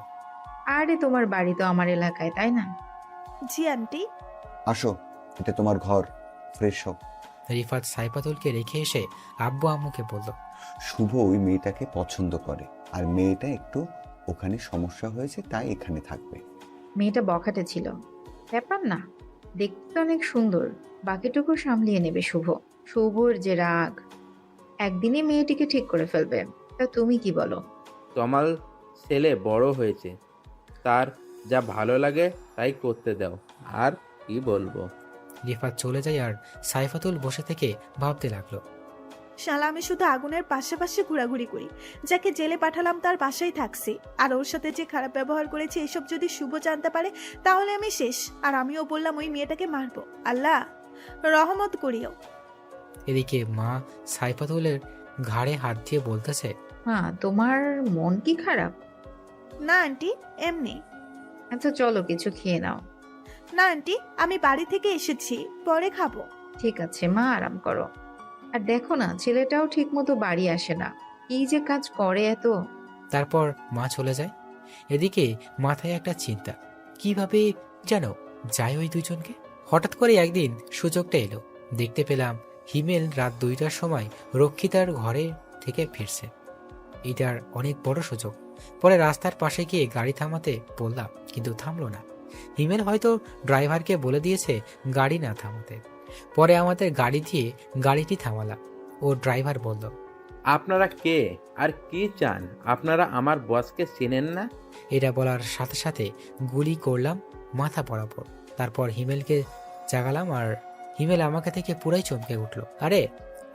আরে তোমার বাড়ি তো আমার এলাকায়, তাই না? জি আন্টি। আসো, এটা তোমার ঘর, ফ্রেশ হও। রিফাত সাইফাতুলকে রেখে এসে আব্বু আম্মুকে বলল, শুভ ওই মেয়েটাকে পছন্দ করে, আর মেয়েটা একটু ওখানে সমস্যা হয়েছে, তাই এখানে থাকবে। মেয়েটা বখাটে ছিল, ব্যাপার না, দেখতে অনেক সুন্দর, বাকিটুকু সামলিয়ে নেবে শুভ। শুভর যে রাগ, একদিনে মেয়েটিকে ঠিক করে ফেলবে। তা তুমি কি বলো? তোমার ছেলে বড় হয়েছে, তার যা ভালো লাগে তাই করতে দাও, আর কি বলবো। রিফাত চলে যায় আর সাইফাতুল বসে থেকে ভাবতে লাগলো, শালা, আমি শুধু আগুনের পাশে ঘোরাঘুরি করি, যাকে জেলে পাঠালাম তার বাসায় থাকছি, আর ওর সাথে যে খারাপ ব্যবহার করেছে এসব যদি শুভ জানতে পারে তাহলে আমি শেষ। আর আমিও বললাম ওই মেয়েটাকে মারবো, আল্লাহ রহমত করিও। এদিকে মা সাইফাতুলের ঘাড়ে হাত দিয়ে বলতেছে, হ্যাঁ, তোমার মন কি খারাপ? না আন্টি, এমনি। আচ্ছা চলো কিছু খেয়ে নাও। না আন্টি, আমি বাড়ি থেকে এসেছি, পরে খাবো। ঠিক আছে মা, আরাম করো। আর দেখো না, ছেলেটাও ঠিক মতো বাড়ি আসে না, কি যে কাজ করে এত। তারপর মা চলে যায়। এদিকে মাথায় একটা চিন্তা, কিভাবে যেন যায় ওই দুজনকে। হঠাৎ করে একদিন সুযোগটা এলো, দেখতে পেলাম হিমেল রাত 2টার সময় রক্ষিতার ঘরে থেকে ফিরছে। এটার অনেক বড় সুযোগ। পরে রাস্তার পাশে গিয়ে গাড়ি থামাতে বললাম, কিন্তু থামলো না। হিমেল হয়তো ড্রাইভারকে বলে দিয়েছে গাড়ি না থামাতে। পরে আমাদের গাড়ি দিয়ে গাড়িটি থামালাম। ও ড্রাইভার বলল, আপনারা কে আর কি চান? আপনারা আমার বসকে চেনেন না? এটা বলার সাথে সাথে গুলি করলাম মাথা বরাবর। তারপর হিমেলকে জাগালাম, আর হিমেল আমাকে থেকে পুরাই চমকে উঠল। আরে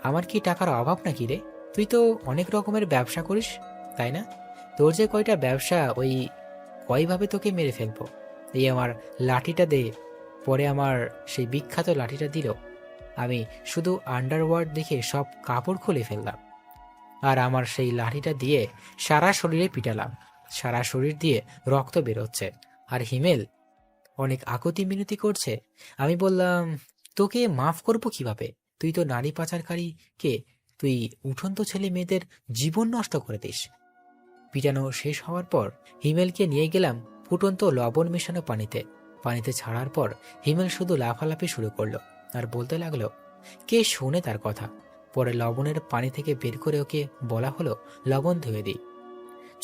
আমার কি টাকার অভাব নাকি রে? তুই তো অনেক রকমের ব্যবসা করিস, তাই না? তোর যে কয়টা ব্যবসা, ওই কয়ভাবে তোকে মেরে ফেলবো। এই আমার লাঠিটা দে, পরে আমার সেই বিখ্যাত লাঠিটা দিল। আমি শুধু আন্ডারওয়ার্ড দেখে সব কাপড় খুলে ফেললাম, আর আমার সেই লাঠিটা দিয়ে সারা শরীরে পিটালাম। সারা শরীর দিয়ে রক্ত বেরোচ্ছে, আর হিমেল অনেক আকুতি মিনতি করছে। আমি বললাম, তোকে মাফ করবো কিভাবে? তুই তো নারী পাচারকারী কে, তুই উঠন্ত ছেলে মেয়েদের জীবন নষ্ট করে দিস। পিটানো শেষ হওয়ার পর হিমেলকে নিয়ে গেলাম ফুটন্ত লবণ মেশানো পানিতে ছাড়ার পর হিমেল শুধু লাফালাফি শুরু করলো আর বলতে লাগলো, কে শোনে তার কথা। পরে লবণের পানি থেকে বের করে ওকে বলা হলো লবণ ধুয়ে দিই,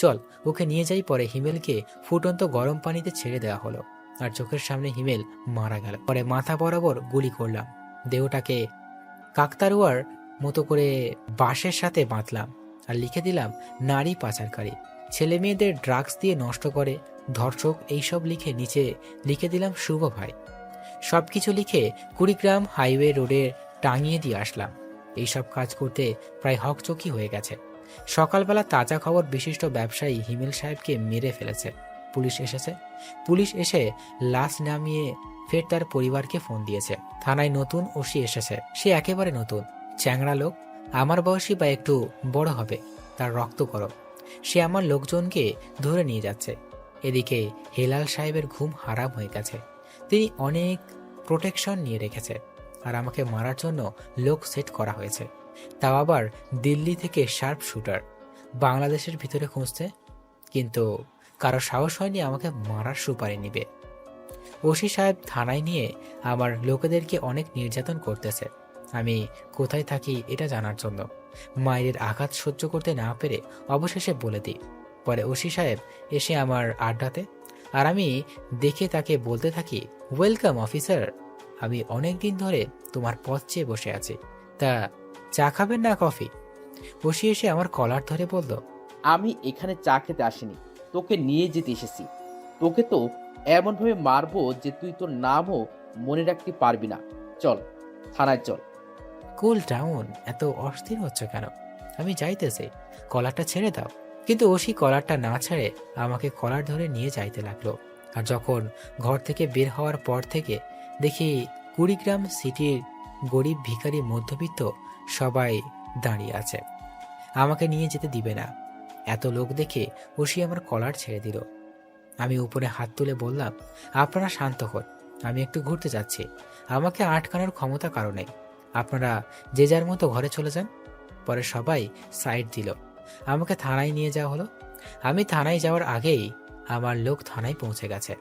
চল ওকে নিয়ে যাই। পরে হিমেলকে ফুটন্ত গরম পানিতে ছেড়ে দেওয়া হলো, আর চোখের সামনে হিমেল মারা গেল। পরে মাথা বরাবর গুলি করলাম, দেহটাকে কাকতারুয়ার মতো করে বাঁশের সাথে বাঁধলাম আর লিখে দিলাম নারী পাচারকারী, ছেলে মেয়েদের ড্রাগস দিয়ে নষ্ট করে, ধর্ষক, এইসব লিখে নিচে লিখে দিলাম শুভ ভাই। সবকিছু লিখে কুড়িগ্রাম হাইওয়ে রোডে টাঙিয়ে দিয়ে আসলাম। এইসব কাজ করতে প্রায় হকচকি হয়ে গেছে। সকালবেলা তাজা খবর, বিশিষ্ট ব্যবসায়ী হিমেল সাহেবকে মেরে ফেলেছে। পুলিশ এসে লাশ নামিয়ে ফের তার পরিবারকে ফোন দিয়েছে। থানায় নতুন ওসি এসেছে, সে একেবারে নতুন, চ্যাংড়া লোক, আমার বয়সী বা একটু বড় হবে, তার রক্ত গরম। সে আমার লোকজনকে ধরে নিয়ে যাচ্ছে। এদিকে হেলাল সাহেবের ঘুম হারাম হয়ে গেছে। তিনি অনেক প্রোটেকশন নিয়ে রেখেছে, আর আমাকে মারার জন্য লোক সেট করা হয়েছে, তাও আবার দিল্লি থেকে শার্প শুটার। বাংলাদেশের ভিতরে খুঁজছে, কিন্তু কারো সাহস হয়নি আমাকে মারার সুপারি নিবে। ওসি সাহেব থানায় নিয়ে আমার লোকেদেরকে অনেক নির্যাতন করতেছে, আমি কোথায় থাকি এটা জানার জন্য। মায়ের আঘাত সহ্য করতে না পেরে অবশেষে বলে দিই। পরে ওসি সাহেব এসে আমার আড্ডাতে, আর আমি দেখে তাকে বলতে থাকি, ওয়েলকাম অফিসার, আমি অনেক দিন ধরে তোমার পথ চেয়ে বসে আছি, তা চা খাবেন না কফি? ওসি এসে আমার কলার ধরে বলল, আমি এখানে চা খেতে আসিনি, তোকে নিয়ে যেতে এসেছি। তোকে তো এমনভাবে মারবো যে তুই তোর নামও মনে রাখতে পারবি না। চল, থানায় চল। কুল ডাউন, এত অস্থির হচ্ছে কেন? আমি যাইতেছি, কলারটা ছেড়ে দাও। কিন্তু ওসি কলারটা না ছেড়ে আমাকে কলার ধরে নিয়ে যাইতে লাগলো। আর যখন ঘর থেকে বের হওয়ার পর থেকে দেখি কুড়িগ্রাম সিটির গরিব ভিখারি মধ্যবিত্ত সবাই দাঁড়িয়ে আছে, আমাকে নিয়ে যেতে দিবে না। এত লোক দেখে ওসি আমার কলার ছেড়ে দিল। আমি উপরে হাত তুলে বললাম, আপনারা শান্ত হন, আমি একটু ঘুরতে যাচ্ছি, আমাকে আটকানোর ক্ষমতা কারো নেই, আপনারা যে যার মতো ঘরে চলে যান। পরে সবাই সাইড দিল, আমাকে থানায় নিয়ে যাওয়া হলো। আমি থানায় যাওয়ার আগেই আমার লোক থানায় পৌঁছে গেছে,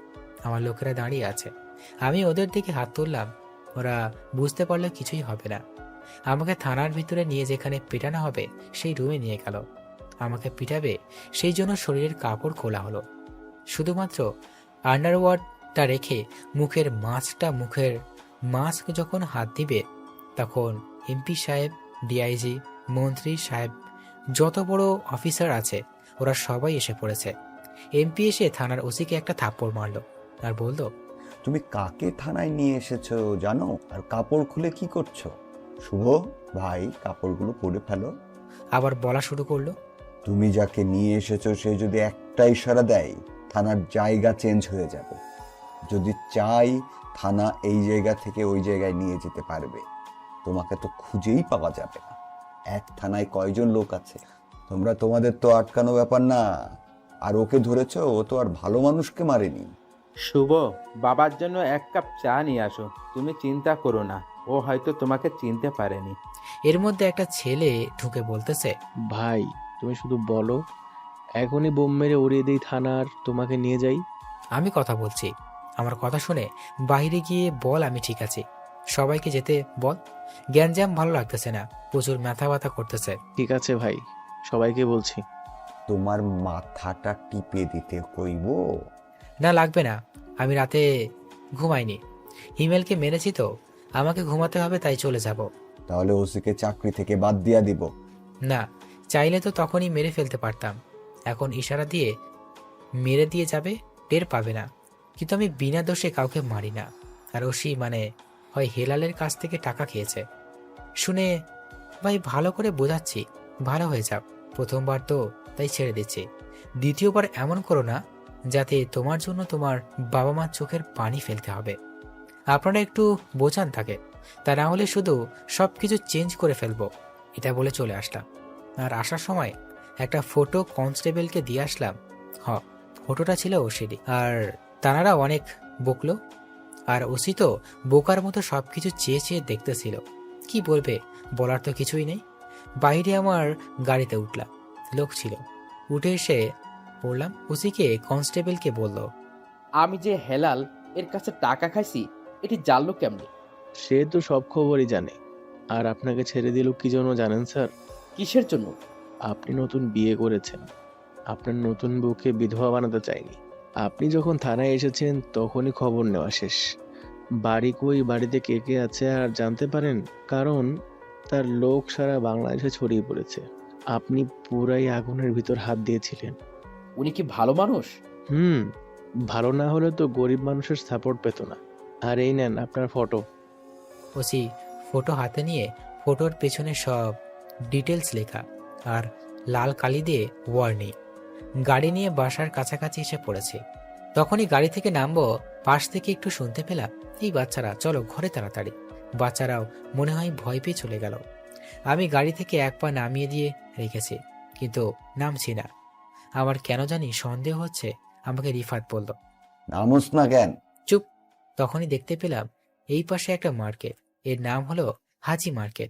আমার লোকেরা দাঁড়িয়ে আছে। আমি ওদের দিকে হাত তুললাম, ওরা বুঝতে পারলে কিছুই হবে না। আমাকে থানার ভিতরে নিয়ে যেখানে পিটানো হবে সেই রুমে নিয়ে গেল। আমাকে পিটাবে সেই জন্য শরীরের কাপড় খোলা হলো, শুধুমাত্র আন্ডারওয়ার্ডটা রেখে মুখের মাস্ক যখন হাত দিবে, তখন এমপি সাহেব, ডিআইজি, মন্ত্রী সাহেব, যত বড় অফিসার আছে ওরা সবাই এসে পড়েছে। এমপি এসে থানার ওসিকে একটা থাপ্পড় মারলো আর বলল, তুমি কাকে থানায় নিয়ে এসেছো জানো? আর কাপড় খুলে কি করছো? শুভ ভাই, কাপড়গুলো পরে ফেলো। আবার বলা শুরু করলো, তুমি যাকে নিয়ে এসেছো সে যদি একটা ইশারা দেয় থানার জায়গা চেঞ্জ হয়ে যাবে। যদি চাই থানা এই জায়গা থেকে ওই জায়গায় নিয়ে যেতে পারবে, তোমাকে তো খুঁজেই পাওয়া যাবে না। এক থানায় কয়জন লোক আছে? তোমাদের তো আটকানো ব্যাপার না। আর ওকে ধরেছো, ও তো আর ভালো মানুষকে মারেনি। শুভ, বাবার জন্য এক কাপ চা নিয়ে আসো, তুমি চিন্তা করো না, ও হয়তো তোমাকে চিনতে পারেনি। এর মধ্যে একটা ছেলে ঢুকে বলতেছে, ভাই তুমি শুধু বলো, এখনই বোম মেরে উড়িয়ে দিই থানার, তোমাকে নিয়ে যাই। আমি কথা বলছি, আমার কথা শুনে বাইরে গিয়ে বল আমি ঠিক আছি, সবাইকে যেতে বল, গ্যাঞ্জাম ভালো লাগতেছে না, প্রচুর মাথা ব্যথা করতেছে। ঠিক আছে ভাই, সবাইকে বলছি। তোমার মাথাটা টিপে দিতে কইব? না লাগবে না, আমি রাতে ঘুমাইনি, হিমেলকে মেরেছি তো, আমাকে ঘুমাতে হবে, তাই চলে যাব। তাহলে ওসিকে চাকরি থেকে বাদ দিয়া দিব? না, চাইলে তো তখনই মেরে ফেলতে পারতাম, এখন ইশারা দিয়ে মেরে দিয়ে যাবে, টের পাবে না। কিন্তু আমি বিনা দোষে কাউকে মারি না। আর ওসি মানে হয় হেলালের কাছ থেকে টাকা খেয়েছে। শুনে ভাই ভালো করে বোঝাচ্ছি, ভালো হয়ে যাও, প্রথমবার তো তাই ছেড়ে দিচ্ছি, দ্বিতীয়বার এমন করো না যাতে তোমার জন্য তোমার বাবা মার চোখের পানি ফেলতে হবে। আপনারা একটু বোঝান থাকে, তা না হলে শুধু সব কিছু চেঞ্জ করে ফেলবো। এটা বলে চলে আসলাম। আর আসার সময় একটা ফটো কনস্টেবলকে দিয়ে আসলাম। ফটোটা ছিল ওসিডি, আর তানারা অনেক বকলো। আর ওসি তো বোকার মতো সবকিছু চেয়ে চেয়ে দেখতেছিল। কি বলবে, বলার তো কিছুই নেই। বাইরে আমার গাড়িতে উঠলাম, লোক ছিল। উঠে এসে পড়লাম, ওসিকে কনস্টেবলকে বলল, আমি যে হেলাল এর কাছে টাকা খাইছি এটি জানলো কেমনে? সে তো সব খবরই জানে। আর আপনাকে ছেড়ে দিল কি জন্য জানেন স্যার? কিসের জন্য? আপনি নতুন বিয়ে করেছেন, আপনার নতুন বউকে বিধবা বানাতে চাইনি। আপনি যখন থানায় এসেছেন তখনই খবর নেওয়া শেষ। বাড়ি কই, বাড়িতে কে কে আছে আর জানতে পারেন, কারণ তার লোক সারা বাংলাদেশে ছড়িয়ে পড়েছে। আপনি পুরাই আগুনের ভিতর হাত দিয়েছিলেন। উনি কি ভালো মানুষ? ভালো না হলে তো গরিব মানুষের সাপোর্ট পেত না। আর এই নেন আপনার ফটো। ওসি ফটো হাতে নিয়ে ফটোর পেছনে সব ডিটেলস লেখা আর লাল কালি দিয়ে ওয়ার্নিং। গাড়ি নিয়ে বাসার কাছাকাছি এসে পড়েছে। তখনই গাড়ি থেকে নামবো, পাশ থেকে একটু শুনতে পেলাম, এই বাচ্চারা চলো ঘরে তাড়াতাড়ি। বাচ্চারাও মনে হয় ভয় পেয়ে চলে গেল। আমি গাড়ি থেকে এক পা নামিয়ে দিয়ে রেখেছি, কিন্তু নামছি না। আমার কেন জানি সন্দেহ হচ্ছে। আমাকে রিফাত বলল, নামুস না কেন? চুপ। তখনই দেখতে পেলাম এই পাশে একটা মার্কেট, এর নাম হলো হাজি মার্কেট।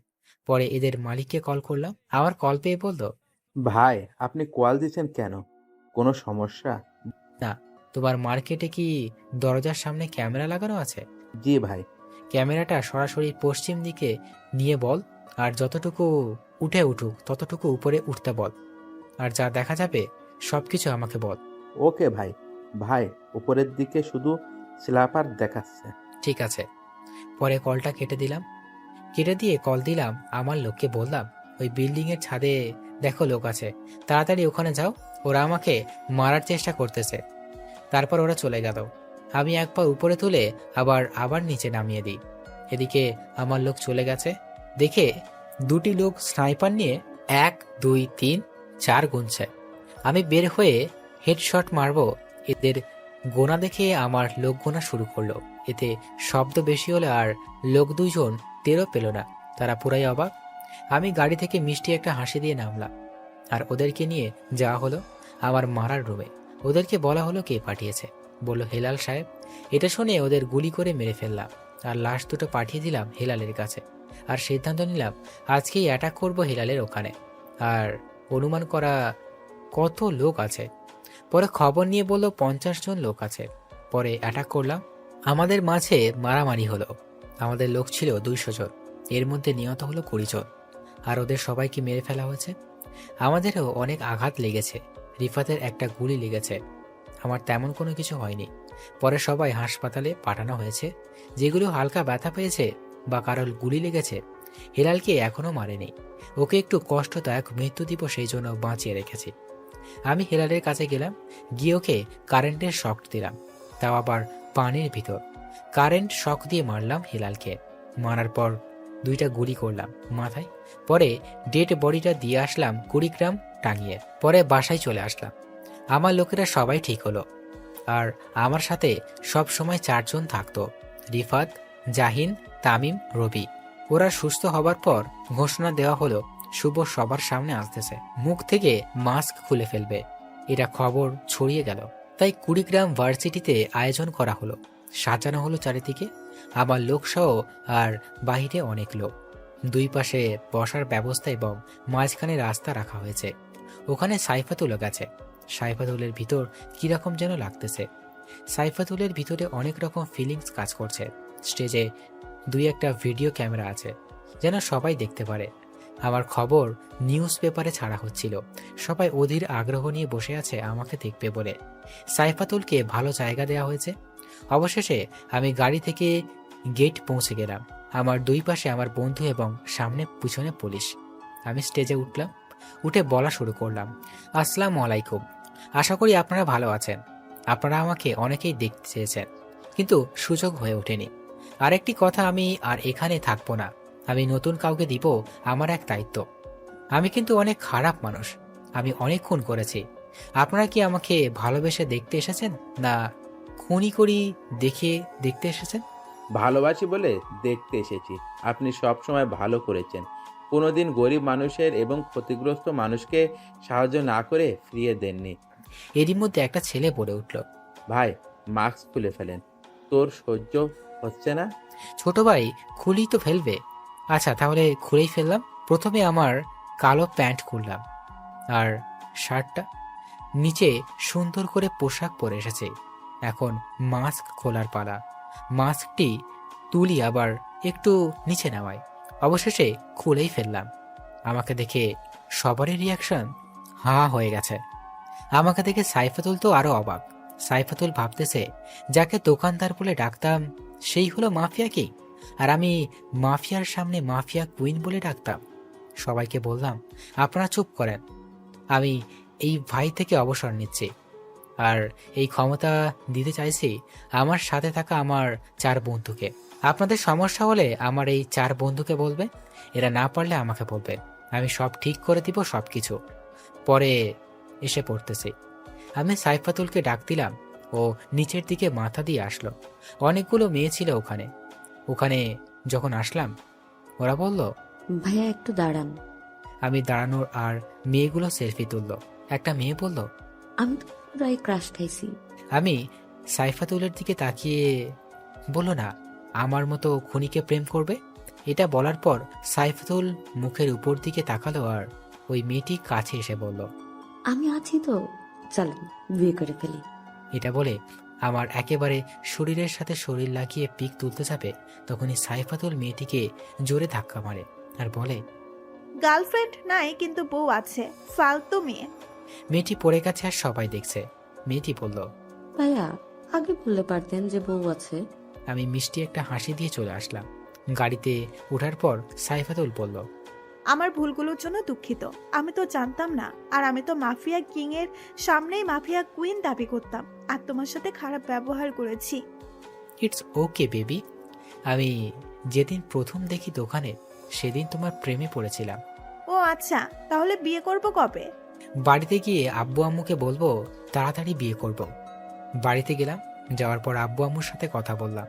পরে এদের মালিককে কল করলাম, আমার কল পেয়ে বলল, ভাই, আপনি কল দিয়েছেন কেন? কোনো সমস্যা? না, তোমার মার্কেটে কি দরজার সামনে ক্যামেরা লাগানো আছে? জি ভাই। ক্যামেরাটা সরাসরি পশ্চিম দিকে নিয়ে বল, আর যতটুকু উঠে উঠুক ততটুকু উপরে উঠতে বল, আর যা দেখা যাবে সবকিছু আমাকে বল। ওকে ভাই। ভাই, উপরের দিকে শুধু স্ল্যাপার দেখাচ্ছে। ঠিক আছে। পরে কলটা কেটে দিলাম। কেটে দিয়ে কল দিলাম আমার লোককে, বললাম, ওই বিল্ডিং এর ছাদে দেখো লোক আছে, তাড়াতাড়ি ওখানে যাও, ওরা আমাকে মারার চেষ্টা করতেছে। তারপর ওরা চলে গেল। আমি এক পা উপরে তুলে আবার নিচে নামিয়ে দিই। এদিকে আমার লোক চলে গেছে দেখে দুটি লোক স্নাইপার নিয়ে 1 2 3 4 গুনছে। আমি বের হয়ে হেডশট মারবো, এদের গোনা দেখে আমার লোক গোনা শুরু করলো। এতে শব্দ বেশি হলো আর লোক দুইজন টেরও পেল না। তারা পুরাই অবাক। আমি গাড়ি থেকে মিষ্টি একটা হাসি দিয়ে নামলাম, আর ওদেরকে নিয়ে যাওয়া হলো আমার মারার রুমে। ওদেরকে বলা হলো কে পাঠিয়েছে। বলল হেলাল সাহেব। এটা শুনে ওদের গুলি করে মেরে ফেললাম, আর লাশ দুটো পাঠিয়ে দিলাম হেলালের কাছে। আর সিদ্ধান্ত নিলাম আজকেই অ্যাটাক করব হেলালের ওখানে। আর অনুমান করা কত লোক আছে। পরে খবর নিয়ে বলল 50 জন লোক আছে। পরে অ্যাটাক করলাম। আমাদের মাঝে মারামারি হলো। আমাদের লোক ছিল 200 জন, এর মধ্যে নিহত হলো 20 জন, আর ওদের সবাইকে মেরে ফেলা হয়েছে। আমাদেরও অনেক আঘাত লেগেছে। রিফাতের একটা গুলি লেগেছে, আমার তেমন কোনো কিছু হয়নি। পরে সবাই হাসপাতালে পাঠানো হয়েছে। যেগুলো হালকা ব্যথা পেয়েছে বা কারোর গুলি লেগেছে, হেলালকে এখনো মারেনি। ওকে একটু কষ্টদায়ক মৃত্যু দিব, সেই জন্য বাঁচিয়ে রেখেছি। আমি হেলালের কাছে গেলাম, গিয়ে ওকে কারেন্টের শক দিলাম, তাও আবার পানির ভিতর। কারেন্ট শক দিয়ে মারলাম হেলালকে। মারার পর 2টা গুলি করলাম মাথায়। পরে ডেড বডিটা দিয়ে আসলাম কুড়িগ্রাম টাঙিয়ে। পরে বাসায় চলে আসলাম। আমার লোকেরা সবাই ঠিক হলো, আর আমার সাথে সব সময় 4 জন থাকতো, রিফাত, জাহিন, তামিম, রবি। ওরা সুস্থ হবার পর ঘোষণা দেওয়া হলো শুভ সবার সামনে আসতেছে, মুখ থেকে মাস্ক খুলে ফেলবে। এটা খবর ছড়িয়ে গেল। তাই কুড়িগ্রাম ভার্সিটিতে আয়োজন করা হলো, সাজানো হলো চারিদিকে আমার লোকসহ, আর বাহিরে অনেক লোক। 2 পাশে বসার ব্যবস্থা এবং মাঝখানে রাস্তা রাখা হয়েছে। ওখানে সাইফাতুলও গেছে। সাইফাতুলের ভিতর কিরকম যেন লাগতেছে। সাইফাতুলের ভিতরে অনেক রকম ফিলিংস কাজ করছে। স্টেজে 2-1টা ভিডিও ক্যামেরা আছে, যেন সবাই দেখতে পারে। আমার খবর নিউজ পেপারে ছাড়া হচ্ছিল। সবাই অধীর আগ্রহ নিয়ে বসে আছে আমাকে দেখবে বলে। সাইফাতুলকে ভালো জায়গা দেওয়া হয়েছে। অবশেষে আমি গাড়ি থেকে গেট পৌঁছে গেলাম। আমার 2 পাশে আমার বন্ধু এবং সামনে পিছনে পুলিশ। আমি স্টেজে উঠলাম, উঠে বলা শুরু করলাম, আসসালামু আলাইকুম। আশা করি আপনারা ভালো আছেন। আপনারা আমাকে অনেকেই দেখতে চেয়েছেন, কিন্তু সুযোগ হয়ে ওঠেনি। আরেকটি কথা, আমি আর এখানে থাকবো না। আমি নতুন কাউকে দিব আমার এক দায়িত্ব। আমি কিন্তু অনেক খারাপ মানুষ। আমি অনেক খুন করেছি, আপনারা কি আমাকে ভালোবেসে দেখতে এসেছেন, না খুনি করি দেখে দেখতে এসেছেন? ভালোবাসি বলে দেখতে এসেছি। আপনি সব সময় ভালো করেছেন, কোনোদিন গরিব মানুষের এবং ক্ষতিগ্রস্ত মানুষকে সাহায্য না করে ফিরিয়ে দেননি। এরই মধ্যে একটা ছেলে বলে উঠল, ভাই, মাস্ক খুলে ফেলেন, তোর সহ্য হচ্ছে না। ছোট ভাই খুলেই তো ফেলবে। আচ্ছা তাহলে খুলেই ফেললাম। প্রথমে আমার কালো প্যান্ট খুললাম, আর শার্টটা। নিচে সুন্দর করে পোশাক পরে এসেছে। এখন মাস্ক খোলার পালা। মাস্কটি তুলি আবার একটু নিচে নামাই, অবশেষে খুলেই ফেললাম। আমাকে দেখে সবারই রিয়াকশন হা হয়ে গেছে। আমাকে দেখে সাইফাতুল তো আরো অবাক। সাইফাতুল ভাবতেছে যাকে দোকানদার বলে ডাকতাম সেই হলো মাফিয়া কি, আর আমি মাফিয়ার সামনে মাফিয়া কুইন বলে ডাকতাম। সবাইকে বললাম আপনারা চুপ করেন, আমি এই ভাই থেকে অবসর নিচ্ছি, আর এই ক্ষমতা দিতে চাইছি আমার সাথে থাকা আমার 4 বন্ধুকে। আপনাদের সমস্যা হলে আমার এই 4 বন্ধুকে বলবে, এরা না পারলে আমাকে বলবে, আমি সব ঠিক করে দিব সবকিছু। পরে এসে পড়তেছি। আমি সাইফাতুলকে ডাক দিলাম, ও নিচের দিকে মাথা দিয়ে আসলো। অনেকগুলো মেয়ে ছিল ওখানে। ওখানে যখন আসলাম ওরা বলল, ভাইয়া একটু দাঁড়ান। আমি দাঁড়ানোর আর মেয়েগুলো সেলফি তুললো। একটা মেয়ে বলল, আমি তো পুরাই ক্রাশ খাইছি। আমি সাইফাতুলের দিকে তাকিয়ে বলল, না আমার মতো খুনিকে প্রেম করবে? এটা বলার পর সাইফাতুল মুখের উপর দিকে তাকালো আর ওই মেয়েটি কাছে এসে বলল, আমি আছি তো, চলেন বিয়ে করে ফেলি। এটা বলে আমার একেবারে শরীরের সাথে শরীর লাগিয়ে পিক তুলতে যাবে, তখনই সাইফাতুল মেয়েটিকে জোরে ধাক্কা মারে আর বলে, গার্লফ্রেন্ড নাই কিন্তু বউ আছে, ফালতু মেয়ে। মেয়েটি পড়ে গেছে আর সবাই দেখছে। মেয়েটি বলল, ভাইয়া আগে বললে পারতেন যে বউ আছে। আমি মিষ্টি একটা হাসি দিয়ে চলে আসলাম। গাড়িতে ওঠার পর সাইফাতুল বলল, আমার ভুলগুলোর জন্য দুঃখিত, আমি তো জানতাম না। আর আমি তো মাফিয়া কিং এর সামনেই মাফিয়া কুইন দাবি করতাম, আর তোমার সাথে খারাপ ব্যবহার করেছি। It's okay baby. আমি যেদিন প্রথম দেখি দোকানে সেদিন তোমার প্রেমে পড়েছিলাম। ও আচ্ছা, তাহলে বিয়ে করব কবে? বাড়িতে গিয়ে আব্বু আম্মুকে বলবো তাড়াতাড়ি বিয়ে করব। বাড়িতে গেলাম, যাওয়ার পর আব্বু আম্মুর সাথে কথা বললাম।